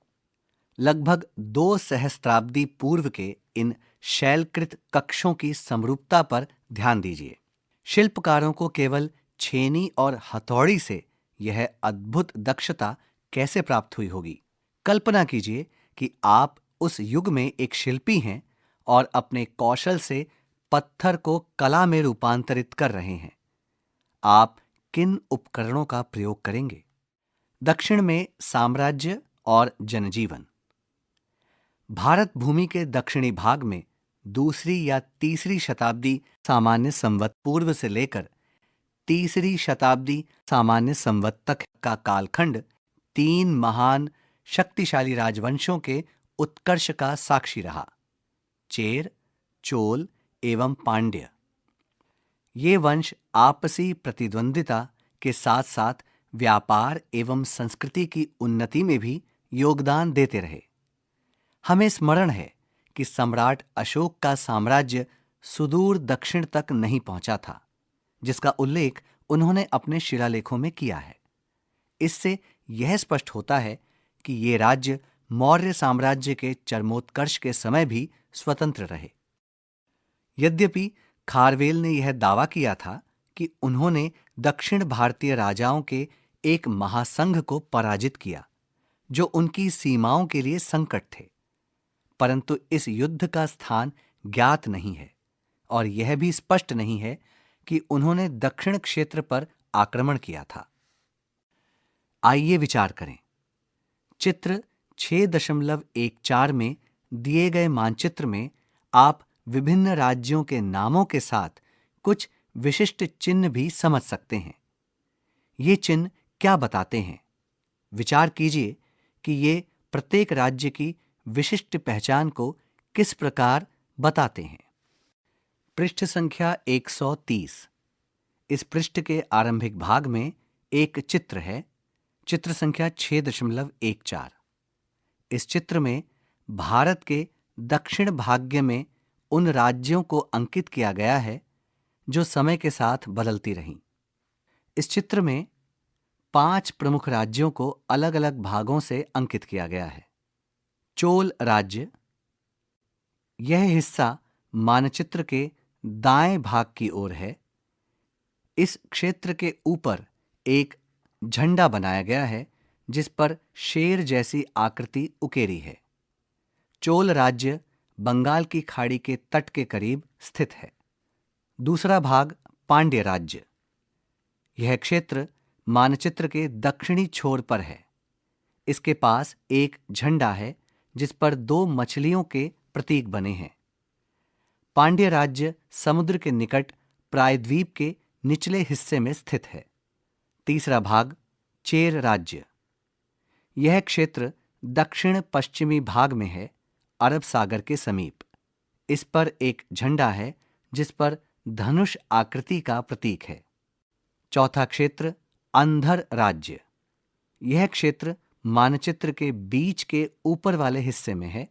लगभग 2 सहस्त्राब्दी पूर्व के इन शैलकृत कक्षों की समरूपता पर ध्यान दीजिए। शिल्पकारों को केवल छेनी और हथौड़ी से यह अद्भुत दक्षता कैसे प्राप्त हुई होगी। कल्पना कीजिए कि आप उस युग में एक शिल्पी हैं और अपने कौशल से पत्थर को कला में रूपांतरित कर रहे हैं। आप किन उपकरणों का प्रयोग करेंगे? दक्षिण में साम्राज्य और जनजीवन। भारत भूमि के दक्षिणी भाग में 2री या 3री शताब्दी सामान्य संवत पूर्व से लेकर 3री शताब्दी सामान्य संवत तक का कालखंड 3 महान शक्तिशाली राजवंशों के उत्कर्ष का साक्षी रहा: चेर, चोल एवं पांड्य। ये वंश आपसी प्रतिद्वंदिता के साथ साथ व्यापार एवं संस्कृति की उन्नति में भी योगदान देते रहे। हमें स्मरण है कि सम्राट अशोक का साम्राज्य सुदूर दक्षिण तक नहीं पहुंचा था, जिसका उल्लेख उन्होंने अपने शिलालेखों में किया है। इससे यह स्पष्ट होता है कि ये राज्य मौर्य साम्राज्य के चरमोत्कर्ष के समय भी स्वतंत्र रहे। यद्यपि खारवेल ने यह दावा किया था कि उन्होंने दक्षिण भारतीय राजाओं के एक महासंघ को पराजित किया, जो उनकी सीमाओं के लिए संकट थे, परंतु इस युद्ध का स्थान ज्ञात नहीं है और यह भी स्पष्ट नहीं है कि उन्होंने दक्षिण क्षेत्र पर आक्रमण किया था। आइए विचार करें। चित्र 6.14 में दिए गए मानचित्र में आप विभिन्न राज्यों के नामों के साथ कुछ विशिष्ट चिन्ह भी समझ सकते हैं। ये चिन्ह क्या बताते हैं? विचार कीजिए कि ये प्रत्येक राज्य की विशिष्ट पहचान को किस प्रकार बताते हैं। पृष्ठ संख्या 130। इस पृष्ठ के आरंभिक भाग में एक चित्र है, चित्र संख्या 6.14। इस चित्र में भारत के दक्षिण भाग में उन राज्यों को अंकित किया गया है जो समय के साथ बदलती रहीं। इस चित्र में 5 प्रमुख राज्यों को अलग अलग भागों से अंकित किया गया है। चोल राज्य। यह हिस्सा मानचित्र के दाएं भाग की ओर है। इस क्षेत्र के ऊपर एक झंडा बनाया गया है जिस पर शेर जैसी आकृति उकेरी है। चोल राज्य बंगाल की खाड़ी के तट के करीब स्थित है। दूसरा भाग पांड्य राज्य। यह क्षेत्र मानचित्र के दक्षिणी छोर पर है। इसके पास एक झंडा है जिस पर दो मछलियों के प्रतीक बने हैं। पांड्य राज्य समुद्र के निकट प्रायद्वीप के निचले हिस्से में स्थित है। तीसरा भाग चेर राज्य। यह क्षेत्र दक्षिण पश्चिमी भाग में है, अरब सागर के समीप। इस पर एक झंडा है जिस पर धनुष आकृति का प्रतीक है। चौथा क्षेत्र अंधर राज्य। यह क्षेत्र मानचित्र के बीच के ऊपर वाले हिस्से में है।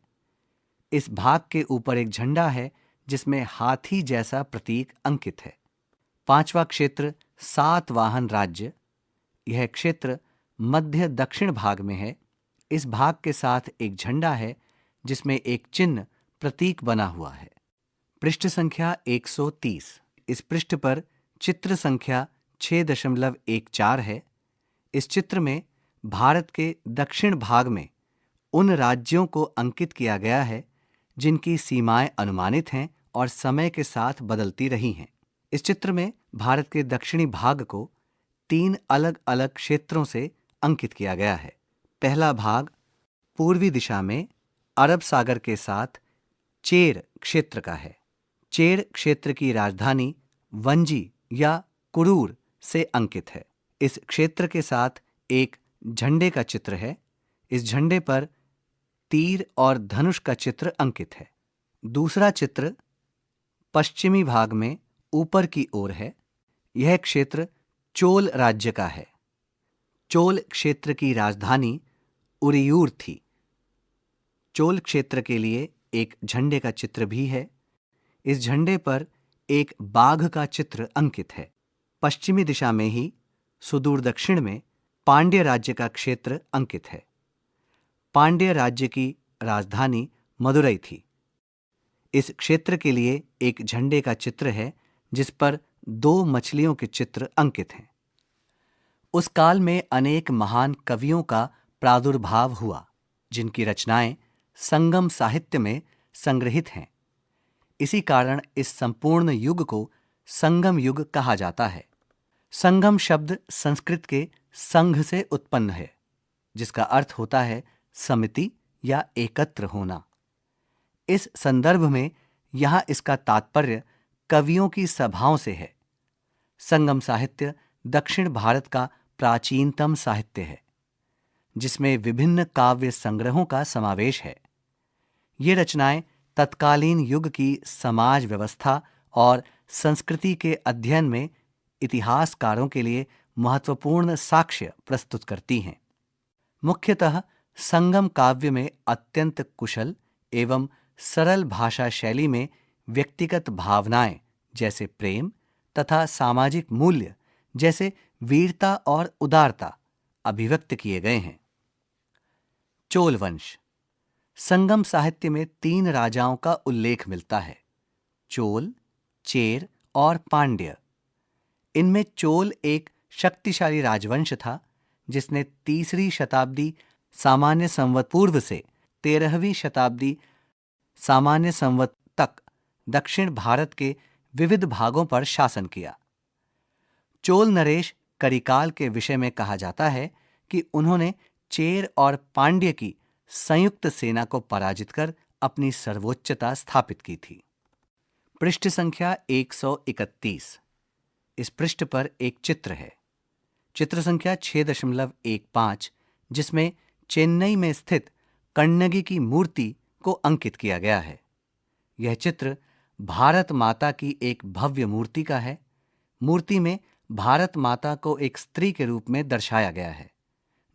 इस भाग के ऊपर एक झंडा है जिसमें हाथी जैसा प्रतीक अंकित है। पांचवा क्षेत्र सातवाहन राज्य। यह क्षेत्र मध्य दक्षिण भाग में है। इस भाग के साथ एक झंडा है जिसमें एक चिन्ह प्रतीक बना हुआ है। पृष्ठ संख्या 130। इस पृष्ठ पर चित्र संख्या 6.14 है। इस चित्र में भारत के दक्षिण भाग में उन राज्यों को अंकित किया गया है जिनकी सीमाएं अनुमानित हैं और समय के साथ बदलती रही हैं। इस चित्र में भारत के दक्षिणी भाग को 3 अलग अलग क्षेत्रों से अंकित किया गया है। पहला भाग पूर्वी दिशा में अरब सागर के साथ चेर क्षेत्र का है। चेर क्षेत्र की राजधानी वंजी या कुरूर से अंकित है। इस क्षेत्र के साथ एक झंडे का चित्र है। इस झंडे पर तीर और धनुष का चित्र अंकित है। दूसरा चित्र पश्चिमी भाग में ऊपर की ओर है। यह क्षेत्र चोल राज्य का है। चोल क्षेत्र की राजधानी उरियूर थी। चोल क्षेत्र के लिए एक झंडे का चित्र भी है। इस झंडे पर एक बाघ का चित्र अंकित है। पश्चिमी दिशा में ही सुदूर दक्षिण में पांड्य राज्य का क्षेत्र अंकित है। पांड्य राज्य की राजधानी मदुरई थी। इस क्षेत्र के लिए एक झंडे का चित्र है जिस पर 2 मछलियों के चित्र अंकित हैं। उस काल में अनेक महान कवियों का प्रादुर्भाव हुआ जिनकी रचनाएं संगम साहित्य में संग्रहित हैं। इसी कारण इस संपूर्ण युग को संगम युग कहा जाता है। संगम शब्द संस्कृत के संघ से उत्पन्न है जिसका अर्थ होता है समिति या एकत्र होना। इस संदर्भ में यहां इसका तात्पर्य कवियों की सभाओं से है। संगम साहित्य दक्षिण भारत का प्राचीनतम साहित्य है जिसमें विभिन्न काव्य संग्रहों का समावेश है। ये रचनाएं तत्कालीन युग की समाज व्यवस्था और संस्कृति के अध्ययन में इतिहासकारों के लिए महत्वपूर्ण साक्ष्य प्रस्तुत करती हैं। मुख्यतः संगम काव्य में अत्यंत कुशल एवं सरल भाषा शैली में व्यक्तिगत भावनाएं जैसे प्रेम तथा सामाजिक मूल्य जैसे वीरता और उदारता अभिव्यक्त किए गए हैं। चोल वंश। संगम साहित्य में 3 राजाओं का उल्लेख मिलता है, चोल, चेर और पांड्य। इनमें चोल एक शक्तिशाली राजवंश था जिसने 3री शताब्दी सामान्य संवत पूर्व से 13वीं शताब्दी सामान्य संवत तक दक्षिण भारत के विविध भागों पर शासन किया। चोल नरेश करिकाल के विषय में कहा जाता है कि उन्होंने चेर और पांड्य की संयुक्त सेना को पराजित कर अपनी सर्वोच्चता स्थापित की थी। पृष्ठ संख्या 131। इस पृष्ठ पर एक चित्र है, चित्र संख्या 6.15, जिसमें चेन्नई में स्थित कण्णगी की मूर्ति को अंकित किया गया है। यह चित्र भारत माता की एक भव्य मूर्ति का है। मूर्ति में भारत माता को एक स्त्री के रूप में दर्शाया गया है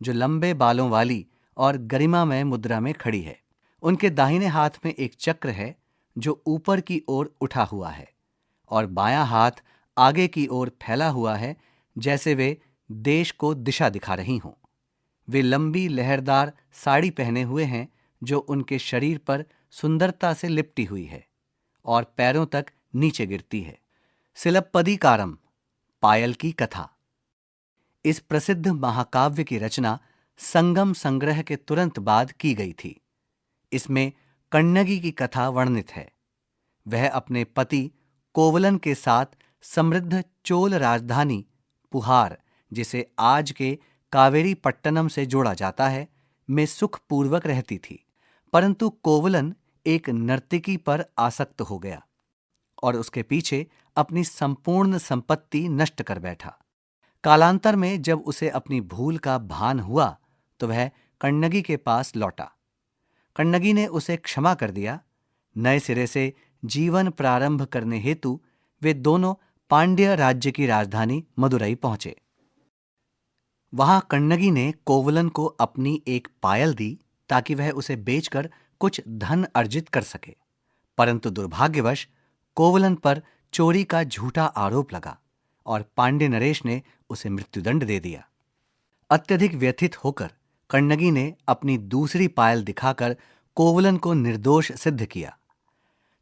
जो लंबे बालों वाली और गरिमामय मुद्रा में खड़ी है। उनके दाहिने हाथ में एक चक्र है जो ऊपर की ओर उठा हुआ है और बायां हाथ आगे की ओर फैला हुआ है जैसे वे देश को दिशा दिखा रही हों। वे लंबी लहरदार साड़ी पहने हुए हैं जो उनके शरीर पर सुंदरता से लिपटी हुई है और पैरों तक नीचे गिरती है। सिलप्पदिकारम, पायल की कथा। इस प्रसिद्ध महाकाव्य की रचना संगम संग्रह के तुरंत बाद की गई थी। इसमें कण्णगी की कथा वर्णित है। वह अपने पति कोवलन के साथ समृद्ध चोल राजधानी पुहार, जिसे आज के कावेरी पट्टनम से जोड़ा जाता है, में सुखपूर्वक रहती थी। परंतु कोवलन एक नर्तकी पर आसक्त हो गया और उसके पीछे अपनी संपूर्ण संपत्ति नष्ट कर बैठा। कालांतर में जब उसे अपनी भूल का भान हुआ तो वह कण्णगी के पास लौटा। कण्णगी ने उसे क्षमा कर दिया। नए सिरे से जीवन प्रारंभ करने हेतु वे दोनों पांड्य राज्य की राजधानी मदुरई पहुंचे। वहां कण्णगी ने कोवलन को अपनी एक पायल दी ताकि वह उसे बेचकर कुछ धन अर्जित कर सके। परंतु दुर्भाग्यवश कोवलन पर चोरी का झूठा आरोप लगा और पांड्य नरेश ने उसे मृत्युदंड दे दिया। अत्यधिक व्यथित होकर कण्णगी ने अपनी दूसरी पायल दिखाकर कोवलन को निर्दोष सिद्ध किया।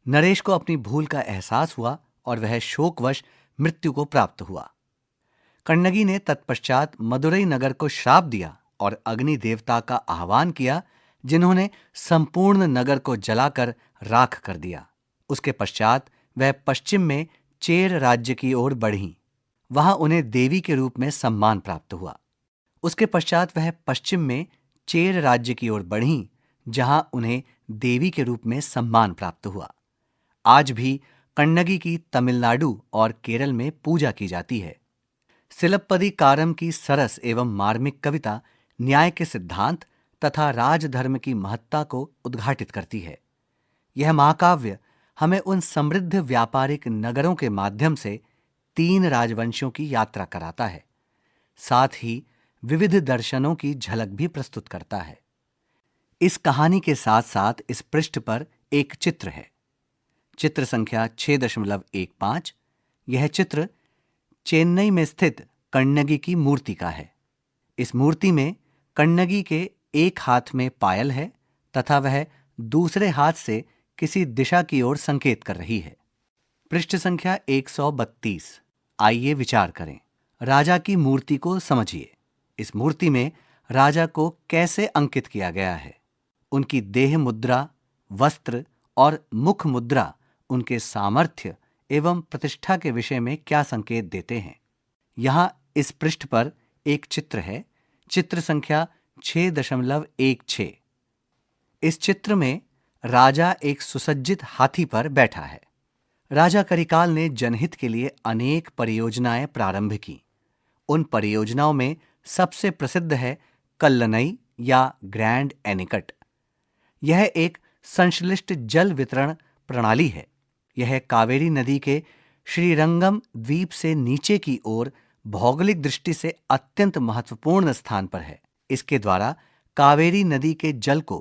नरेश को अपनी भूल का एहसास हुआ और वह शोकवश मृत्यु को प्राप्त हुआ। कण्णगी ने तत्पश्चात मदुरई नगर को श्राप दिया और अग्नि देवता का आह्वान किया, जिन्होंने संपूर्ण नगर को जलाकर राख कर दिया। उसके पश्चात वह पश्चिम में चेर राज्य की ओर बढ़ीं। वहां उन्हें देवी के रूप में सम्मान प्राप्त हुआ। उसके पश्चात वह पश्चिम में चेर राज्य की ओर बढ़ीं, जहां उन्हें देवी के रूप में सम्मान प्राप्त हुआ। आज भी कण्णगी की तमिलनाडु और केरल में पूजा की जाती है। सिलप्पदिकारम की सरस एवं मार्मिक कविता न्याय के सिद्धांत तथा राजधर्म की महत्ता को उद्घाटित करती है। यह महाकाव्य हमें उन समृद्ध व्यापारिक नगरों के माध्यम से 3 राजवंशों की यात्रा कराता है। साथ ही विविध दर्शनों की झलक भी प्रस्तुत करता है। इस कहानी के साथ साथ इस पृष्ठ पर एक चित्र है। चित्र संख्या 6.15। यह चित्र चेन्नई में स्थित कण्णगी की मूर्ति का है। इस मूर्ति में कण्णगी के एक हाथ में पायल है तथा वह दूसरे हाथ से किसी दिशा की ओर संकेत कर रही है। पृष्ठ संख्या 132। आइए विचार करें। राजा की मूर्ति को समझिए। इस मूर्ति में राजा को कैसे अंकित किया गया है। उनकी देह मुद्रा, वस्त्र और मुख मुद्रा उनके सामर्थ्य एवं प्रतिष्ठा के विषय में क्या संकेत देते हैं। यहाँ इस पृष्ठ पर एक चित्र है। चित्र संख्या 6.16। इस चित्र में राजा एक सुसज्जित हाथी पर बैठा है। राजा करिकाल ने जनहित के लिए अनेक परियोजनाएं प्रारंभ की। उन परियोजनाओं में सबसे प्रसिद्ध है कल्लनई या ग्रैंड एनिकट। यह एक संश्लिष्ट जल वितरण प्रणाली है। यह कावेरी नदी के श्रीरंगम द्वीप से नीचे की ओर भौगोलिक दृष्टि से अत्यंत महत्वपूर्ण स्थान पर है। इसके द्वारा कावेरी नदी के जल को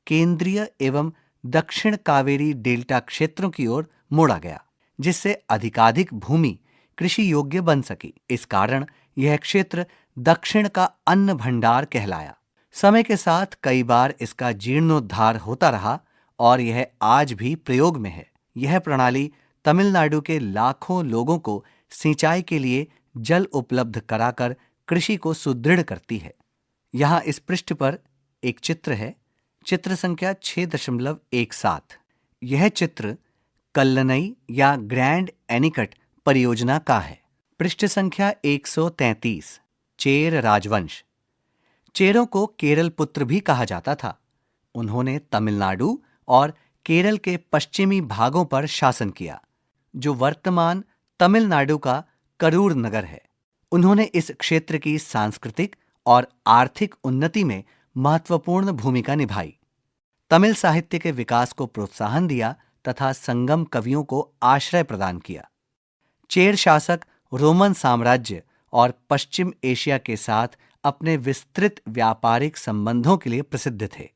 केंद्रीय एवं दक्षिण कावेरी डेल्टा क्षेत्रों की ओर मोड़ा गया, जिससे अधिकाधिक भूमि कृषि योग्य बन सकी। इस कारण यह क्षेत्र दक्षिण का अन्न भंडार कहलाया। समय के साथ कई बार इसका जीर्णोद्धार होता रहा और यह आज भी प्रयोग में है। यह प्रणाली तमिलनाडु के लाखों लोगों को सिंचाई के लिए जल उपलब्ध कराकर कृषि को सुदृढ़ करती है। यहाँ इस पृष्ठ पर एक चित्र है। चित्र संख्या 6.17। यह चित्र कल्लनई या ग्रैंड एनिकट परियोजना का है। पृष्ठ संख्या 133। चेर राजवंश। चेरों को केरल पुत्र भी कहा जाता था। उन्होंने तमिलनाडु और केरल के पश्चिमी भागों पर शासन किया, जो वर्तमान तमिलनाडु का करूर नगर है। उन्होंने इस क्षेत्र की सांस्कृतिक और आर्थिक उन्नति में महत्वपूर्ण भूमिका निभाई। तमिल साहित्य के विकास को प्रोत्साहन दिया तथा संगम कवियों को आश्रय प्रदान किया। चेर शासक रोमन साम्राज्य और पश्चिम एशिया के साथ अपने विस्तृत व्यापारिक संबंधों के लिए प्रसिद्ध थे।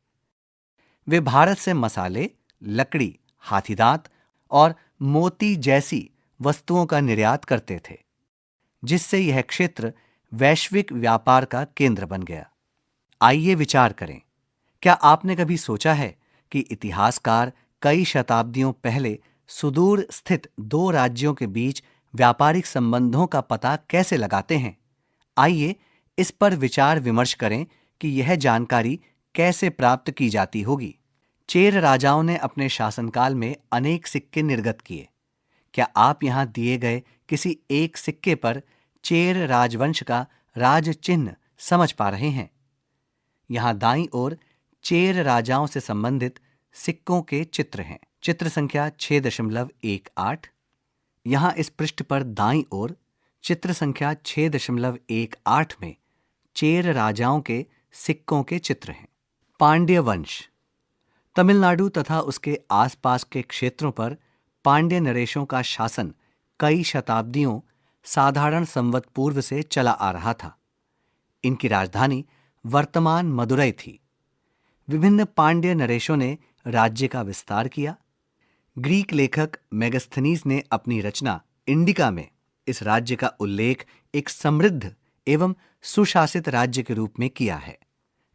वे भारत से मसाले, लकड़ी, हाथीदांत और मोती जैसी वस्तुओं का निर्यात करते थे, जिससे यह क्षेत्र वैश्विक व्यापार का केंद्र बन गया। आइए विचार करें क्या आपने कभी सोचा है कि इतिहासकार कई शताब्दियों पहले सुदूर स्थित दो राज्यों के बीच व्यापारिक संबंधों का पता कैसे लगाते हैं? आइए इस पर विचार विमर्श करें कि यह जानकारी कैसे प्राप्त की जाती होगी। चेर राजाओं ने अपने शासनकाल में अनेक सिक्के निर्गत किए। क्या आप यहां दिए गए किसी एक सिक्के पर चेर राजवंश का राज चिन्ह समझ पा रहे हैं? यहां दाईं ओर चेर राजाओं से संबंधित सिक्कों के चित्र हैं। चित्र संख्या 6.18। यहां इस पृष्ठ पर दाईं ओर चित्र संख्या 6.18 में चेर राजाओं के सिक्कों के चित्र हैं। पांड्य वंश। तमिलनाडु तथा उसके आसपास के क्षेत्रों पर पांड्य नरेशों का शासन कई शताब्दियों साधारण संवत पूर्व से चला आ रहा था। इनकी राजधानी वर्तमान मदुरई थी। विभिन्न पांड्य नरेशों ने राज्य का विस्तार किया। ग्रीक लेखक मेगस्थनीज ने अपनी रचना इंडिका में इस राज्य का उल्लेख एक समृद्ध एवं सुशासित राज्य के रूप में किया है,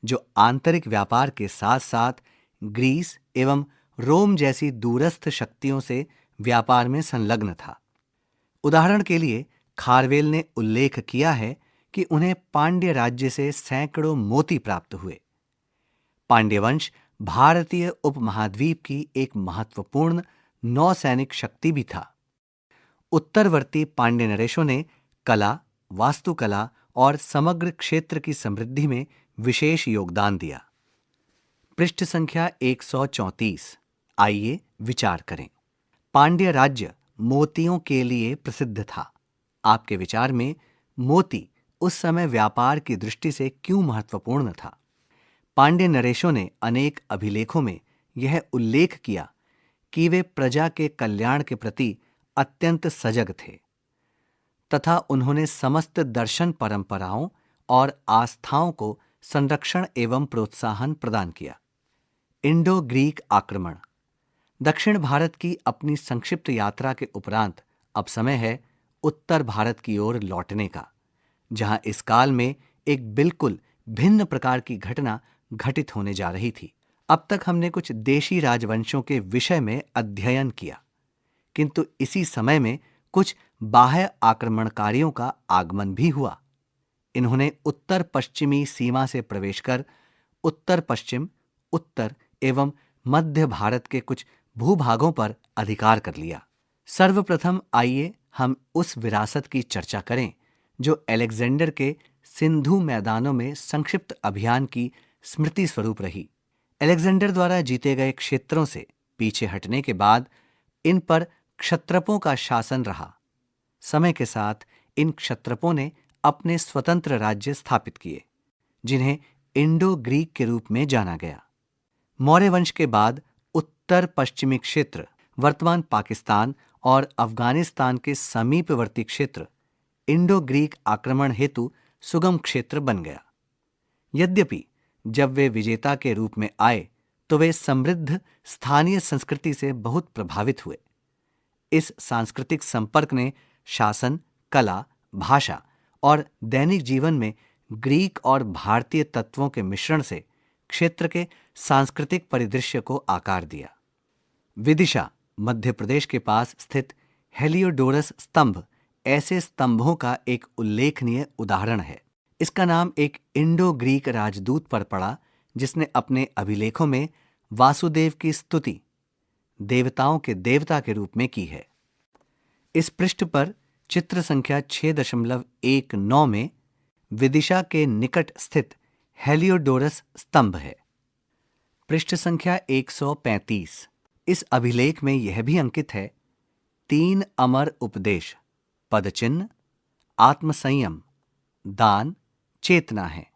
जो आंतरिक व्यापार के साथ साथ ग्रीस एवं रोम जैसी दूरस्थ शक्तियों से व्यापार में संलग्न था। उदाहरण के लिए खारवेल ने उल्लेख किया है कि उन्हें पांड्य राज्य से सैकड़ों मोती प्राप्त हुए। पांड्यवंश भारतीय उपमहाद्वीप की एक महत्वपूर्ण नौसैनिक शक्ति भी था। उत्तरवर्ती पांड्य नरेशों ने कला, वास्तुकला और समग्र क्षेत्र की समृद्धि में विशेष योगदान दिया। पृष्ठ संख्या 134। आइए विचार करें। पांड्य राज्य मोतियों के लिए प्रसिद्ध था। आपके विचार में मोती उस समय व्यापार की दृष्टि से क्यों महत्वपूर्ण था? पांड्य नरेशों ने अनेक अभिलेखों में यह उल्लेख किया कि वे प्रजा के कल्याण के प्रति अत्यंत सजग थे तथा उन्होंने समस्त दर्शन परंपराओं और आस्थाओं को संरक्षण एवं प्रोत्साहन प्रदान किया। इंडो ग्रीक आक्रमण। दक्षिण भारत की अपनी संक्षिप्त यात्रा के उपरांत अब समय है उत्तर भारत की ओर लौटने का, जहां इस काल में एक बिल्कुल भिन्न प्रकार की घटना घटित होने जा रही थी। अब तक हमने कुछ देशी राजवंशों के विषय में अध्ययन किया, किंतु इसी समय में कुछ बाह्य आक्रमणकारियों का आगमन भी हुआ। इन्होंने उत्तर पश्चिमी सीमा से प्रवेश कर उत्तर पश्चिम, उत्तर एवं मध्य भारत के कुछ भूभागों पर अधिकार कर लिया। सर्वप्रथम आइए हम उस विरासत की चर्चा करें जो अलेक्जेंडर के सिंधु मैदानों में संक्षिप्त अभियान की स्मृति स्वरूप रही। अलेक्जेंडर द्वारा जीते गए क्षेत्रों से पीछे हटने के बाद इन पर क्षत्रपों का शासन रहा। समय के साथ इन क्षत्रपों ने अपने स्वतंत्र राज्य स्थापित किए, जिन्हें इंडो ग्रीक के रूप में जाना गया। मौर्य वंश के बाद उत्तर पश्चिमी क्षेत्र, वर्तमान पाकिस्तान और अफगानिस्तान के समीपवर्ती क्षेत्र इंडो ग्रीक आक्रमण हेतु सुगम क्षेत्र बन गया। यद्यपि जब वे विजेता के रूप में आए तो वे समृद्ध स्थानीय संस्कृति से बहुत प्रभावित हुए। इस सांस्कृतिक संपर्क ने शासन, कला, भाषा और दैनिक जीवन में ग्रीक और भारतीय तत्वों के मिश्रण से क्षेत्र के सांस्कृतिक परिदृश्य को आकार दिया। विदिशा, मध्य प्रदेश के पास स्थित हेलियोडोरस स्तंभ ऐसे स्तंभों का एक उल्लेखनीय उदाहरण है। इसका नाम एक इंडो ग्रीक राजदूत पर पड़ा, जिसने अपने अभिलेखों में वासुदेव की स्तुति देवताओं के देवता के रूप में की है। इस पृष्ठ पर चित्र संख्या 6.19 में विदिशा के निकट स्थित हेलियोडोरस स्तंभ है। पृष्ठ संख्या 135। इस अभिलेख में यह भी अंकित है: 3 अमर उपदेश, पदचिन्ह, आत्मसंयम, दान, चेतना है,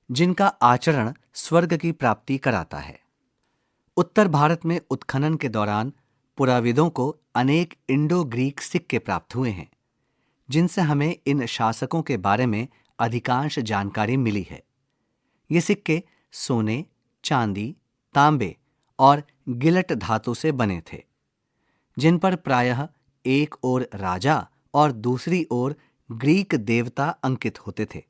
जिनका आचरण स्वर्ग की प्राप्ति कराता है। उत्तर भारत में उत्खनन के दौरान पुराविदों को अनेक इंडो ग्रीक सिक्के प्राप्त हुए हैं, जिनसे हमें इन शासकों के बारे में अधिकांश जानकारी मिली है। ये सिक्के सोने, चांदी, तांबे और गिलट धातु से बने थे, जिन पर प्रायः एक ओर राजा और दूसरी ओर ग्रीक देवता अंकित होते थे।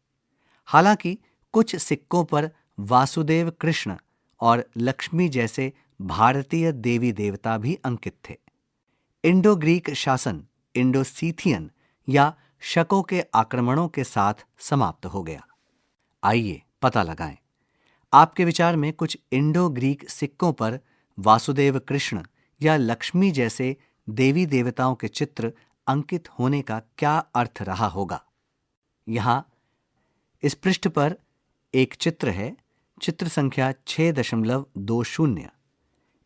हालांकि कुछ सिक्कों पर वासुदेव कृष्ण और लक्ष्मी जैसे भारतीय देवी देवता भी अंकित थे। इंडो ग्रीक शासन इंडोसीथियन या शकों के आक्रमणों के साथ समाप्त हो गया। आइए पता लगाएं, आपके विचार में कुछ इंडो ग्रीक सिक्कों पर वासुदेव कृष्ण या लक्ष्मी जैसे देवी देवताओं के चित्र अंकित होने का क्या अर्थ रहा होगा। यहां इस पृष्ठ पर एक चित्र है, चित्र संख्या 6.20।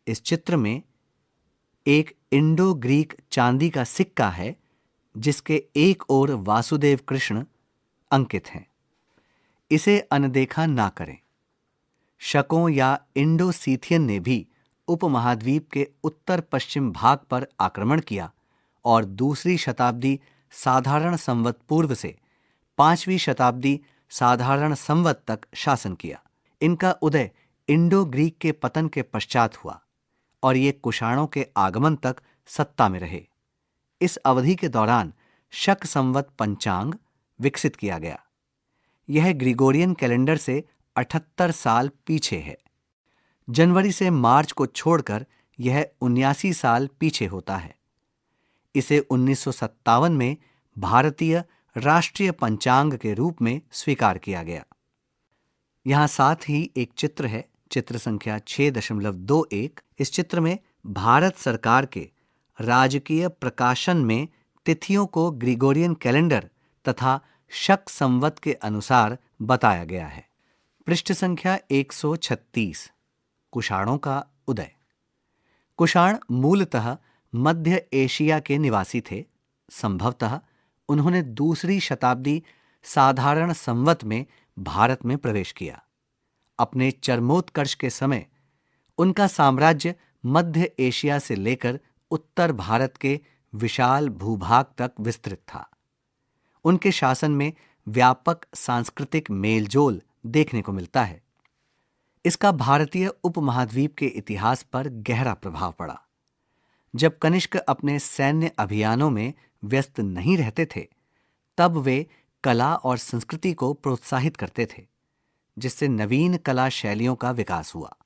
इस चित्र में एक इंडो ग्रीक चांदी का सिक्का है जिसके एक ओर वासुदेव कृष्ण अंकित हैं। इसे अनदेखा ना करें। शकों या इंडो-सीथियन ने भी उपमहाद्वीप के उत्तर पश्चिम भाग पर आक्रमण किया और दूसरी शताब्दी साधारण संवत पूर्व से 5वीं शताब्दी साधारण संवत तक शासन किया। इनका उदय इंडो ग्रीक के पतन के पश्चात हुआ और ये कुषाणों के आगमन तक सत्ता में रहे। इस अवधि के दौरान शक संवत पंचांग विकसित किया गया। यह ग्रिगोरियन कैलेंडर से 78 साल पीछे है। जनवरी से मार्च को छोड़कर यह 79 साल पीछे होता है। इसे 1957 में भारतीय राष्ट्रीय पंचांग के रूप में स्वीकार किया गया। यहां साथ ही एक चित्र है, चित्र संख्या 6.21। इस चित्र में भारत सरकार के राजकीय प्रकाशन में तिथियों को ग्रिगोरियन कैलेंडर तथा शक संवत के अनुसार बताया गया है। पृष्ठ संख्या 136। कुषाणों का उदय। कुषाण मूलतः मध्य एशिया के निवासी थे। संभवतः उन्होंने दूसरी शताब्दी साधारण संवत में भारत में प्रवेश किया। अपने चरमोत्कर्ष के समय उनका साम्राज्य मध्य एशिया से लेकर उत्तर भारत के विशाल भूभाग तक विस्तृत था। उनके शासन में व्यापक सांस्कृतिक मेलजोल देखने को मिलता है। इसका भारतीय उपमहाद्वीप के इतिहास पर गहरा प्रभाव पड़ा। जब कनिष्क अपने सैन्य अभियानों में व्यस्त नहीं रहते थे, तब वे कला और संस्कृति को प्रोत्साहित करते थे, जिससे नवीन कला शैलियों का विकास हुआ।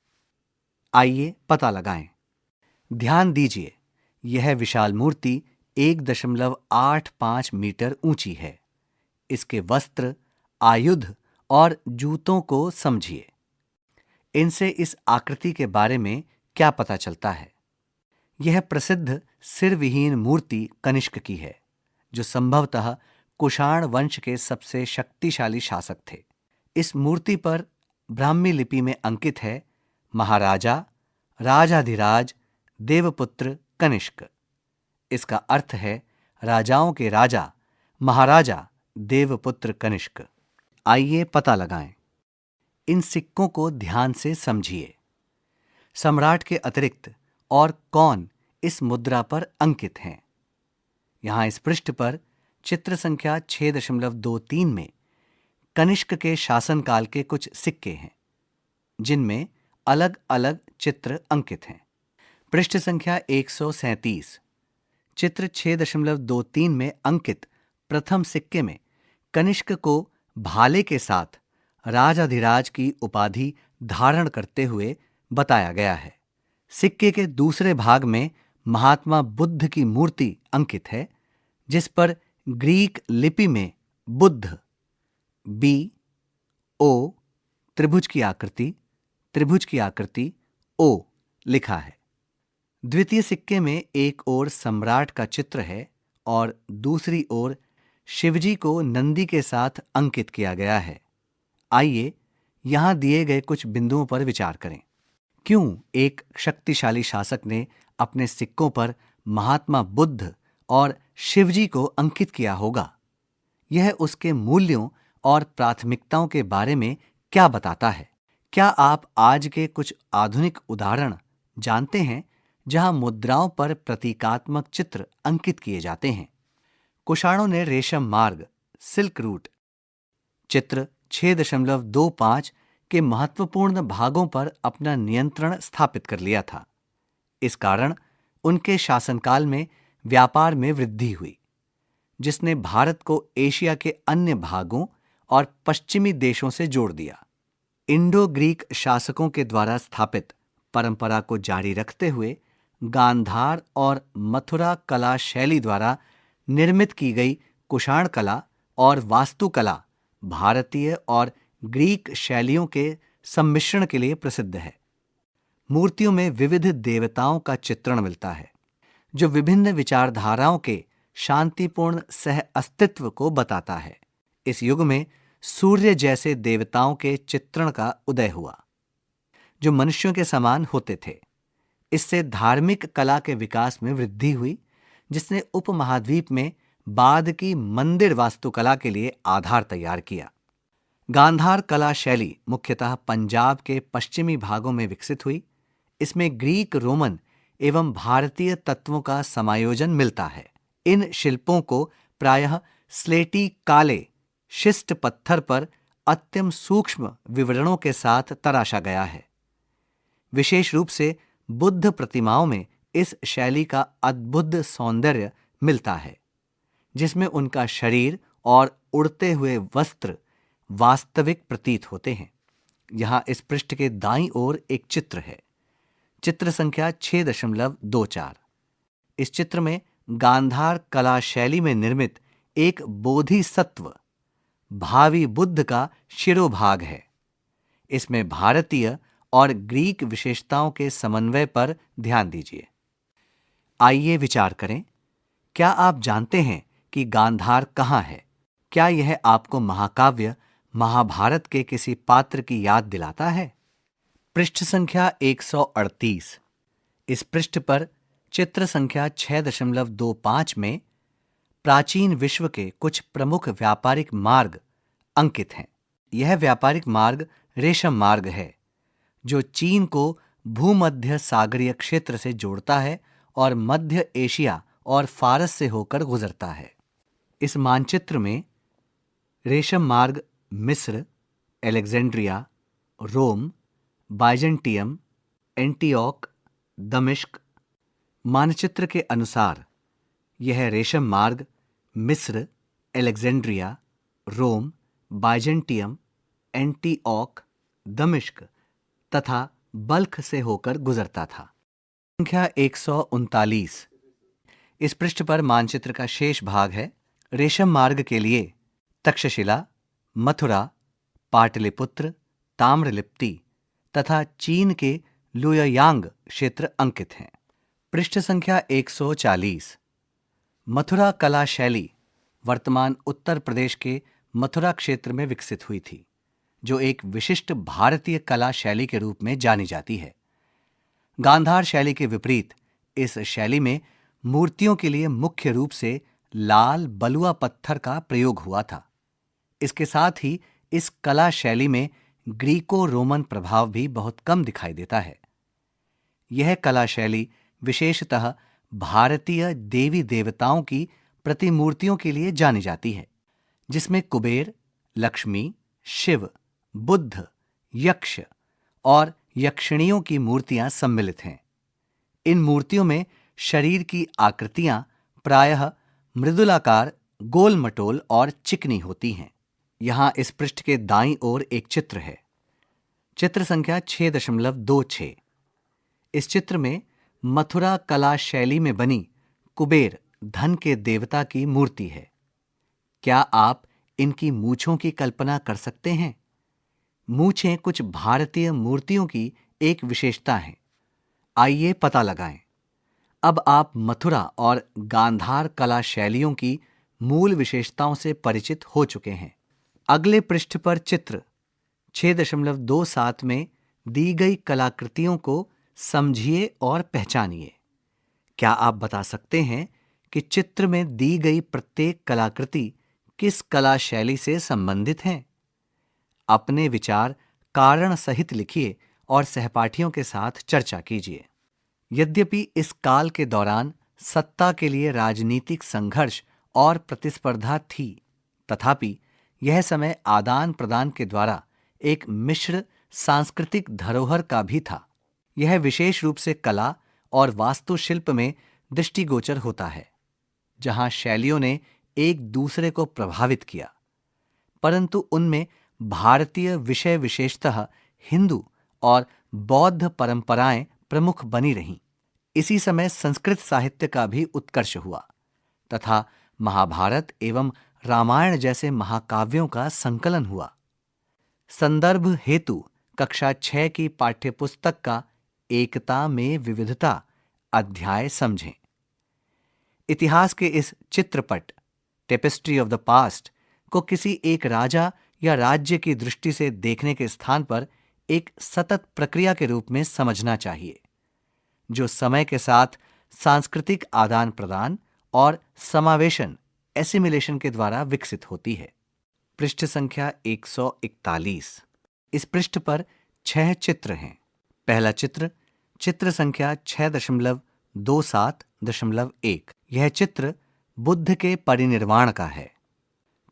आइए पता लगाएं। ध्यान दीजिए, यह विशाल मूर्ति 1.85 मीटर ऊंची है। इसके वस्त्र, आयुध और जूतों को समझिए। इनसे इस आकृति के बारे में क्या पता चलता है? यह प्रसिद्ध सिरविहीन मूर्ति कनिष्क की है, जो संभवतः कुषाण वंश के सबसे शक्तिशाली शासक थे। इस मूर्ति पर ब्राह्मी लिपि में अंकित है, महाराजा राजाधिराज देवपुत्र कनिष्क। इसका अर्थ है राजाओं के राजा महाराजा देवपुत्र कनिष्क। आइए पता लगाएं। इन सिक्कों को ध्यान से समझिए। सम्राट के अतिरिक्त और कौन इस मुद्रा पर अंकित हैं? यहां इस पृष्ठ पर चित्र संख्या 6.23 में कनिष्क के शासनकाल के कुछ सिक्के हैं, जिनमें अलग अलग चित्र अंकित हैं। पृष्ठ संख्या 137। चित्र 6.23 में अंकित प्रथम सिक्के में कनिष्क को भाले के साथ राजाधिराज की उपाधि धारण करते हुए बताया गया है। सिक्के के दूसरे भाग में महात्मा बुद्ध की मूर्ति अंकित है, जिस पर ग्रीक लिपि में बुद्ध BO त्रिभुज की आकृति O लिखा है। द्वितीय सिक्के में एक ओर सम्राट का चित्र है और दूसरी ओर शिवजी को नंदी के साथ अंकित किया गया है। आइए यहां दिए गए कुछ बिंदुओं पर विचार करें। क्यों एक शक्तिशाली शासक ने अपने सिक्कों पर महात्मा बुद्ध और शिवजी को अंकित किया होगा? यह उसके मूल्यों और प्राथमिकताओं के बारे में क्या बताता है? क्या आप आज के कुछ आधुनिक उदाहरण जानते हैं जहां मुद्राओं पर प्रतीकात्मक चित्र अंकित किए जाते हैं? कुषाणों ने रेशम मार्ग सिल्क रूट चित्र 6.25 के महत्वपूर्ण भागों पर अपना नियंत्रण स्थापित कर लिया था। इस कारण उनके शासनकाल में व्यापार में वृद्धि हुई, जिसने भारत को एशिया के अन्य भागों और पश्चिमी देशों से जोड़ दिया। इंडो ग्रीक शासकों के द्वारा स्थापित परंपरा को जारी रखते हुए गांधार और मथुरा कला शैली द्वारा निर्मित की गई कुषाण कला और वास्तुकला भारतीय और ग्रीक शैलियों के सम्मिश्रण के लिए प्रसिद्ध है। मूर्तियों में विविध देवताओं का चित्रण मिलता है, जो विभिन्न विचारधाराओं के शांतिपूर्ण सह अस्तित्व को बताता है। इस युग में सूर्य जैसे देवताओं के चित्रण का उदय हुआ, जो मनुष्यों के समान होते थे। इससे धार्मिक कला के विकास में वृद्धि हुई, जिसने उपमहाद्वीप में बाद की मंदिर वास्तुकला के लिए आधार तैयार किया। गांधार कला शैली मुख्यतः पंजाब के पश्चिमी भागों में विकसित हुई। इसमें ग्रीक, रोमन एवं भारतीय तत्वों का समायोजन मिलता है। इन शिल्पों को प्रायः स्लेटी काले शिष्ट पत्थर पर अत्यंत सूक्ष्म विवरणों के साथ तराशा गया है। विशेष रूप से बुद्ध प्रतिमाओं में इस शैली का अद्भुत सौंदर्य मिलता है, जिसमें उनका शरीर और उड़ते हुए वस्त्र वास्तविक प्रतीत होते हैं। यहाँ इस पृष्ठ के दाईं ओर एक चित्र है, चित्र संख्या 6.24। इस चित्र में गांधार कला शैली में निर्मित एक बोधिसत्व भावी बुद्ध का शिरोभाग है। इसमें भारतीय और ग्रीक विशेषताओं के समन्वय पर ध्यान दीजिए। आइए विचार करें, क्या आप जानते हैं कि गांधार कहाँ है? क्या यह आपको महाकाव्य महाभारत के किसी पात्र की याद दिलाता है? पृष्ठ संख्या 138। इस पृष्ठ पर चित्र संख्या 6.25 में प्राचीन विश्व के कुछ प्रमुख व्यापारिक मार्ग अंकित हैं। यह व्यापारिक मार्ग रेशम मार्ग है, जो चीन को भूमध्य सागरीय क्षेत्र से जोड़ता है और मध्य एशिया और फारस से होकर गुजरता है। इस मानचित्र में रेशम मार्ग मिस्र, अलेक्जेंड्रिया, रोम, बाइजेंटियम, एंटियोक, दमिश्क। मानचित्र के अनुसार यह रेशम मार्ग मिस्र, अलेक्जेंड्रिया, रोम, बाइजेंटियम, एंटिओक, दमिश्क तथा बल्ख से होकर गुजरता था। संख्या 139। इस पृष्ठ पर मानचित्र का शेष भाग है। रेशम मार्ग के लिए तक्षशिला, मथुरा, पाटलिपुत्र, ताम्रलिप्ति तथा चीन के लुयोयांग क्षेत्र अंकित हैं। पृष्ठ संख्या 140। मथुरा कला शैली वर्तमान उत्तर प्रदेश के मथुरा क्षेत्र में विकसित हुई थी, जो एक विशिष्ट भारतीय कला शैली के रूप में जानी जाती है। गांधार शैली के विपरीत इस शैली में मूर्तियों के लिए मुख्य रूप से लाल बलुआ पत्थर का प्रयोग हुआ था। इसके साथ ही इस कला शैली में ग्रीको रोमन प्रभाव भी बहुत कम दिखाई देता है। यह कला शैली विशेषतः भारतीय देवी देवताओं की प्रतिमूर्तियों के लिए जानी जाती है, जिसमें कुबेर, लक्ष्मी, शिव, बुद्ध, यक्ष और यक्षिणियों की मूर्तियां सम्मिलित हैं। इन मूर्तियों में शरीर की आकृतियां प्रायः मृदुलाकार, गोल मटोल और चिकनी होती हैं। यहाँ इस पृष्ठ के दाईं ओर एक चित्र है, चित्र संख्या 6.26। इस चित्र में मथुरा कला शैली में बनी कुबेर धन के देवता की मूर्ति है। क्या आप इनकी मूंछों की कल्पना कर सकते हैं? मूंछें कुछ भारतीय मूर्तियों की एक विशेषता है। आइए पता लगाएं। अब आप मथुरा और गांधार कला शैलियों की मूल विशेषताओं से परिचित हो चुके हैं। अगले पृष्ठ पर चित्र 6.27 में दी गई कलाकृतियों को समझिए और पहचानिए। क्या आप बता सकते हैं कि चित्र में दी गई प्रत्येक कलाकृति किस कला शैली से संबंधित है? अपने विचार कारण सहित लिखिए और सहपाठियों के साथ चर्चा कीजिए। यद्यपि इस काल के दौरान सत्ता के लिए राजनीतिक संघर्ष और प्रतिस्पर्धा थी, तथापि यह समय आदान प्रदान के द्वारा एक मिश्र सांस्कृतिक धरोहर का भी था। यह विशेष रूप से कला और वास्तुशिल्प में दृष्टिगोचर होता है, जहां शैलियों ने एक दूसरे को प्रभावित किया, परंतु उनमें भारतीय विषय विशेषतः हिंदू और बौद्ध परंपराएं प्रमुख बनी रहीं। इसी समय संस्कृत साहित्य का भी उत्कर्ष हुआ तथा महाभारत एवं रामायण जैसे महाकाव्यों का संकलन हुआ। संदर्भ हेतु कक्षा 6 की पाठ्यपुस्तक का एकता में विविधता अध्याय समझें। इतिहास के इस चित्रपट टेपेस्ट्री ऑफ द पास्ट को किसी एक राजा या राज्य की दृष्टि से देखने के स्थान पर एक सतत प्रक्रिया के रूप में समझना चाहिए, जो समय के साथ सांस्कृतिक आदान प्रदान और समावेशन एसिमिलेशन के द्वारा विकसित होती है। पृष्ठ संख्या 141। इस पृष्ठ पर 6 चित्र हैं। पहला चित्र चित्र संख्या 6.27.1। यह चित्र बुद्ध के परिनिर्वाण का है।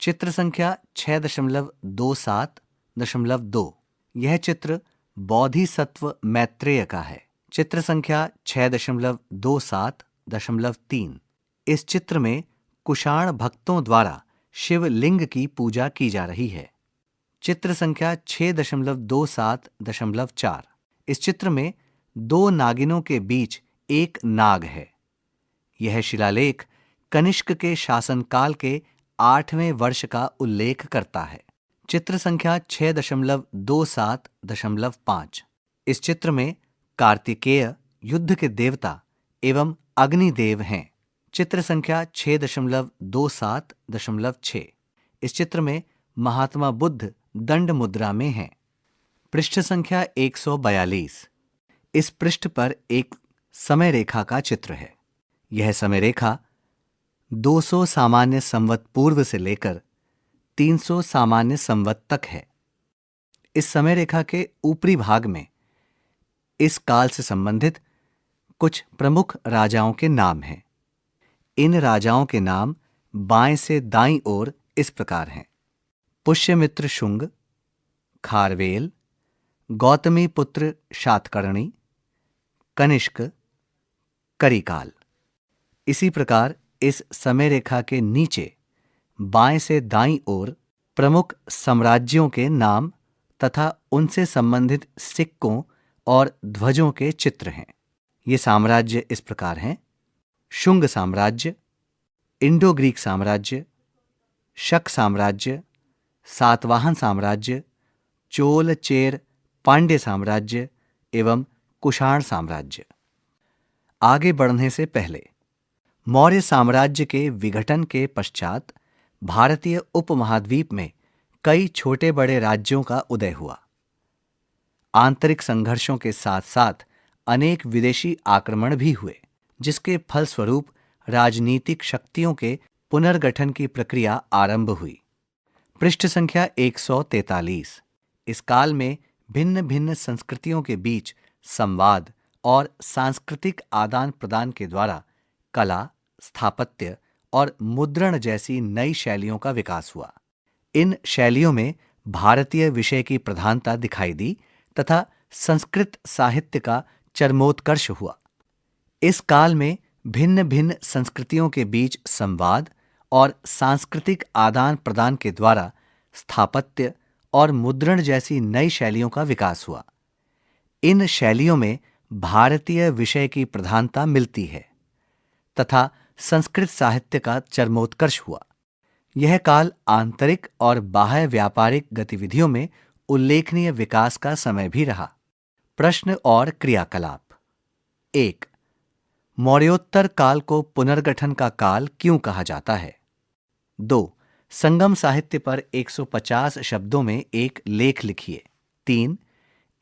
चित्र संख्या 6.27.2। यह चित्र बोधिसत्व मैत्रेय का है। चित्र संख्या 6.27.3। इस चित्र में कुषाण भक्तों द्वारा शिवलिंग की पूजा की जा रही है। चित्र संख्या 6.27.4। इस चित्र में 2 नागिनों के बीच एक नाग है। यह शिलालेख कनिष्क के शासनकाल के 8वें वर्ष का उल्लेख करता है। चित्र संख्या 6.27.5। इस चित्र में कार्तिकेय युद्ध के देवता एवं अग्निदेव हैं। चित्र संख्या 6.27.6। इस चित्र में महात्मा बुद्ध दंड मुद्रा में हैं। पृष्ठ संख्या 142। इस पृष्ठ पर एक समय रेखा का चित्र है। यह समय रेखा 200 सामान्य संवत पूर्व से लेकर 300 सामान्य संवत तक है। इस समय रेखा के ऊपरी भाग में इस काल से संबंधित कुछ प्रमुख राजाओं के नाम हैं। इन राजाओं के नाम बाएं से दाईं ओर इस प्रकार हैं: पुष्यमित्र शुंग, खारवेल, गौतमी पुत्र शातकर्णी, कनिष्क, करिकाल। इसी प्रकार इस समय रेखा के नीचे बाएं से दाईं ओर प्रमुख साम्राज्यों के नाम तथा उनसे संबंधित सिक्कों और ध्वजों के चित्र हैं। ये साम्राज्य इस प्रकार हैं: शुंग साम्राज्य, इंडो ग्रीक साम्राज्य, शक साम्राज्य, सातवाहन साम्राज्य, चोल चेर पांड्य साम्राज्य एवं कुषाण साम्राज्य। आगे बढ़ने से पहले मौर्य साम्राज्य के विघटन के पश्चात भारतीय उपमहाद्वीप में कई छोटे बड़े राज्यों का उदय हुआ। आंतरिक संघर्षों के साथ साथ अनेक विदेशी आक्रमण भी हुए, जिसके फलस्वरूप राजनीतिक शक्तियों के पुनर्गठन की प्रक्रिया आरंभ हुई। पृष्ठ संख्या 143। इस काल में भिन्न भिन्न संस्कृतियों के बीच संवाद और सांस्कृतिक आदान प्रदान के द्वारा कला, स्थापत्य और मुद्रण जैसी नई शैलियों का विकास हुआ। इन शैलियों में भारतीय विषय की प्रधानता दिखाई दी तथा संस्कृत साहित्य का चरमोत्कर्ष हुआ। इस काल में भिन्न भिन्न संस्कृतियों के बीच संवाद और सांस्कृतिक आदान प्रदान के द्वारा स्थापत्य और मुद्रण जैसी नई शैलियों का विकास हुआ। इन शैलियों में भारतीय विषय की प्रधानता मिलती है तथा संस्कृत साहित्य का चरमोत्कर्ष हुआ। यह काल आंतरिक और बाह्य व्यापारिक गतिविधियों में उल्लेखनीय विकास का समय भी रहा। प्रश्न और क्रियाकलाप। 1. मौर्योत्तर काल को पुनर्गठन का काल क्यों कहा जाता है? 2. संगम साहित्य पर 150 शब्दों में एक लेख लिखिए। 3.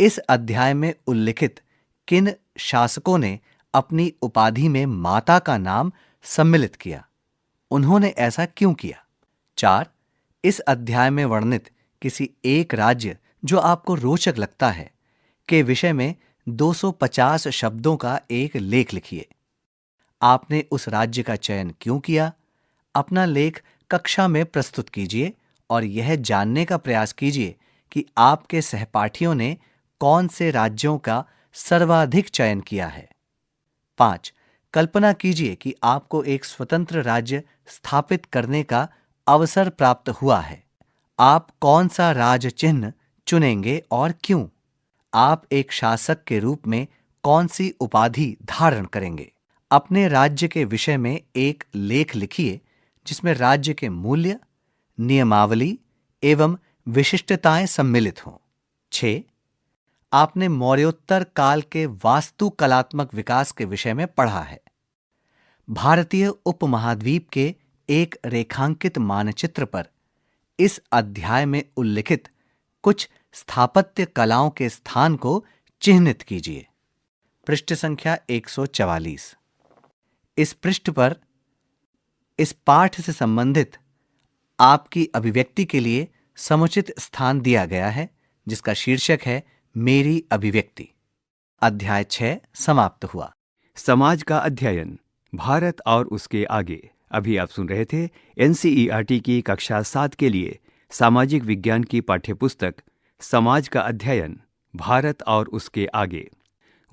इस अध्याय में उल्लिखित किन शासकों ने अपनी उपाधि में माता का नाम सम्मिलित किया? उन्होंने ऐसा क्यों किया? 4. इस अध्याय में वर्णित किसी एक राज्य जो आपको रोचक लगता है के विषय में 250 शब्दों का एक लेख लिखिए। आपने उस राज्य का चयन क्यों किया? अपना लेख कक्षा में प्रस्तुत कीजिए और यह जानने का प्रयास कीजिए कि आपके सहपाठियों ने कौन से राज्यों का सर्वाधिक चयन किया है। 5. कल्पना कीजिए कि आपको एक स्वतंत्र राज्य स्थापित करने का अवसर प्राप्त हुआ है। आप कौन सा राज चिन्ह चुनेंगे और क्यों? आप एक शासक के रूप में कौन सी उपाधि धारण करेंगे? अपने राज्य के विषय में एक लेख लिखिए जिसमें राज्य के मूल्य, नियमावली एवं विशिष्टताएं सम्मिलित हों। 6. आपने मौर्योत्तर काल के वास्तुकलात्मक विकास के विषय में पढ़ा है। भारतीय उपमहाद्वीप के एक रेखांकित मानचित्र पर इस अध्याय में उल्लिखित कुछ स्थापत्य कलाओं के स्थान को चिह्नित कीजिए। पृष्ठ संख्या 144। इस पृष्ठ पर इस पाठ से संबंधित आपकी अभिव्यक्ति के लिए समुचित स्थान दिया गया है, जिसका शीर्षक है मेरी अभिव्यक्ति। अध्याय 6 समाप्त हुआ। समाज का अध्ययन, भारत और उसके आगे। अभी आप सुन रहे थे एनसीईआरटी की कक्षा 7 के लिए सामाजिक विज्ञान की पाठ्यपुस्तक समाज का अध्ययन, भारत और उसके आगे।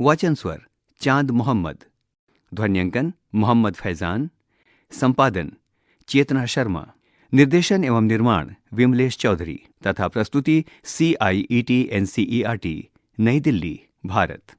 वाचन स्वर चांद मोहम्मद, ध्वन्यांकन मोहम्मद फैजान, संपादन चेतना शर्मा, निर्देशन एवं निर्माण विमलेश चौधरी तथा प्रस्तुति CIET NCERT, नई दिल्ली, भारत।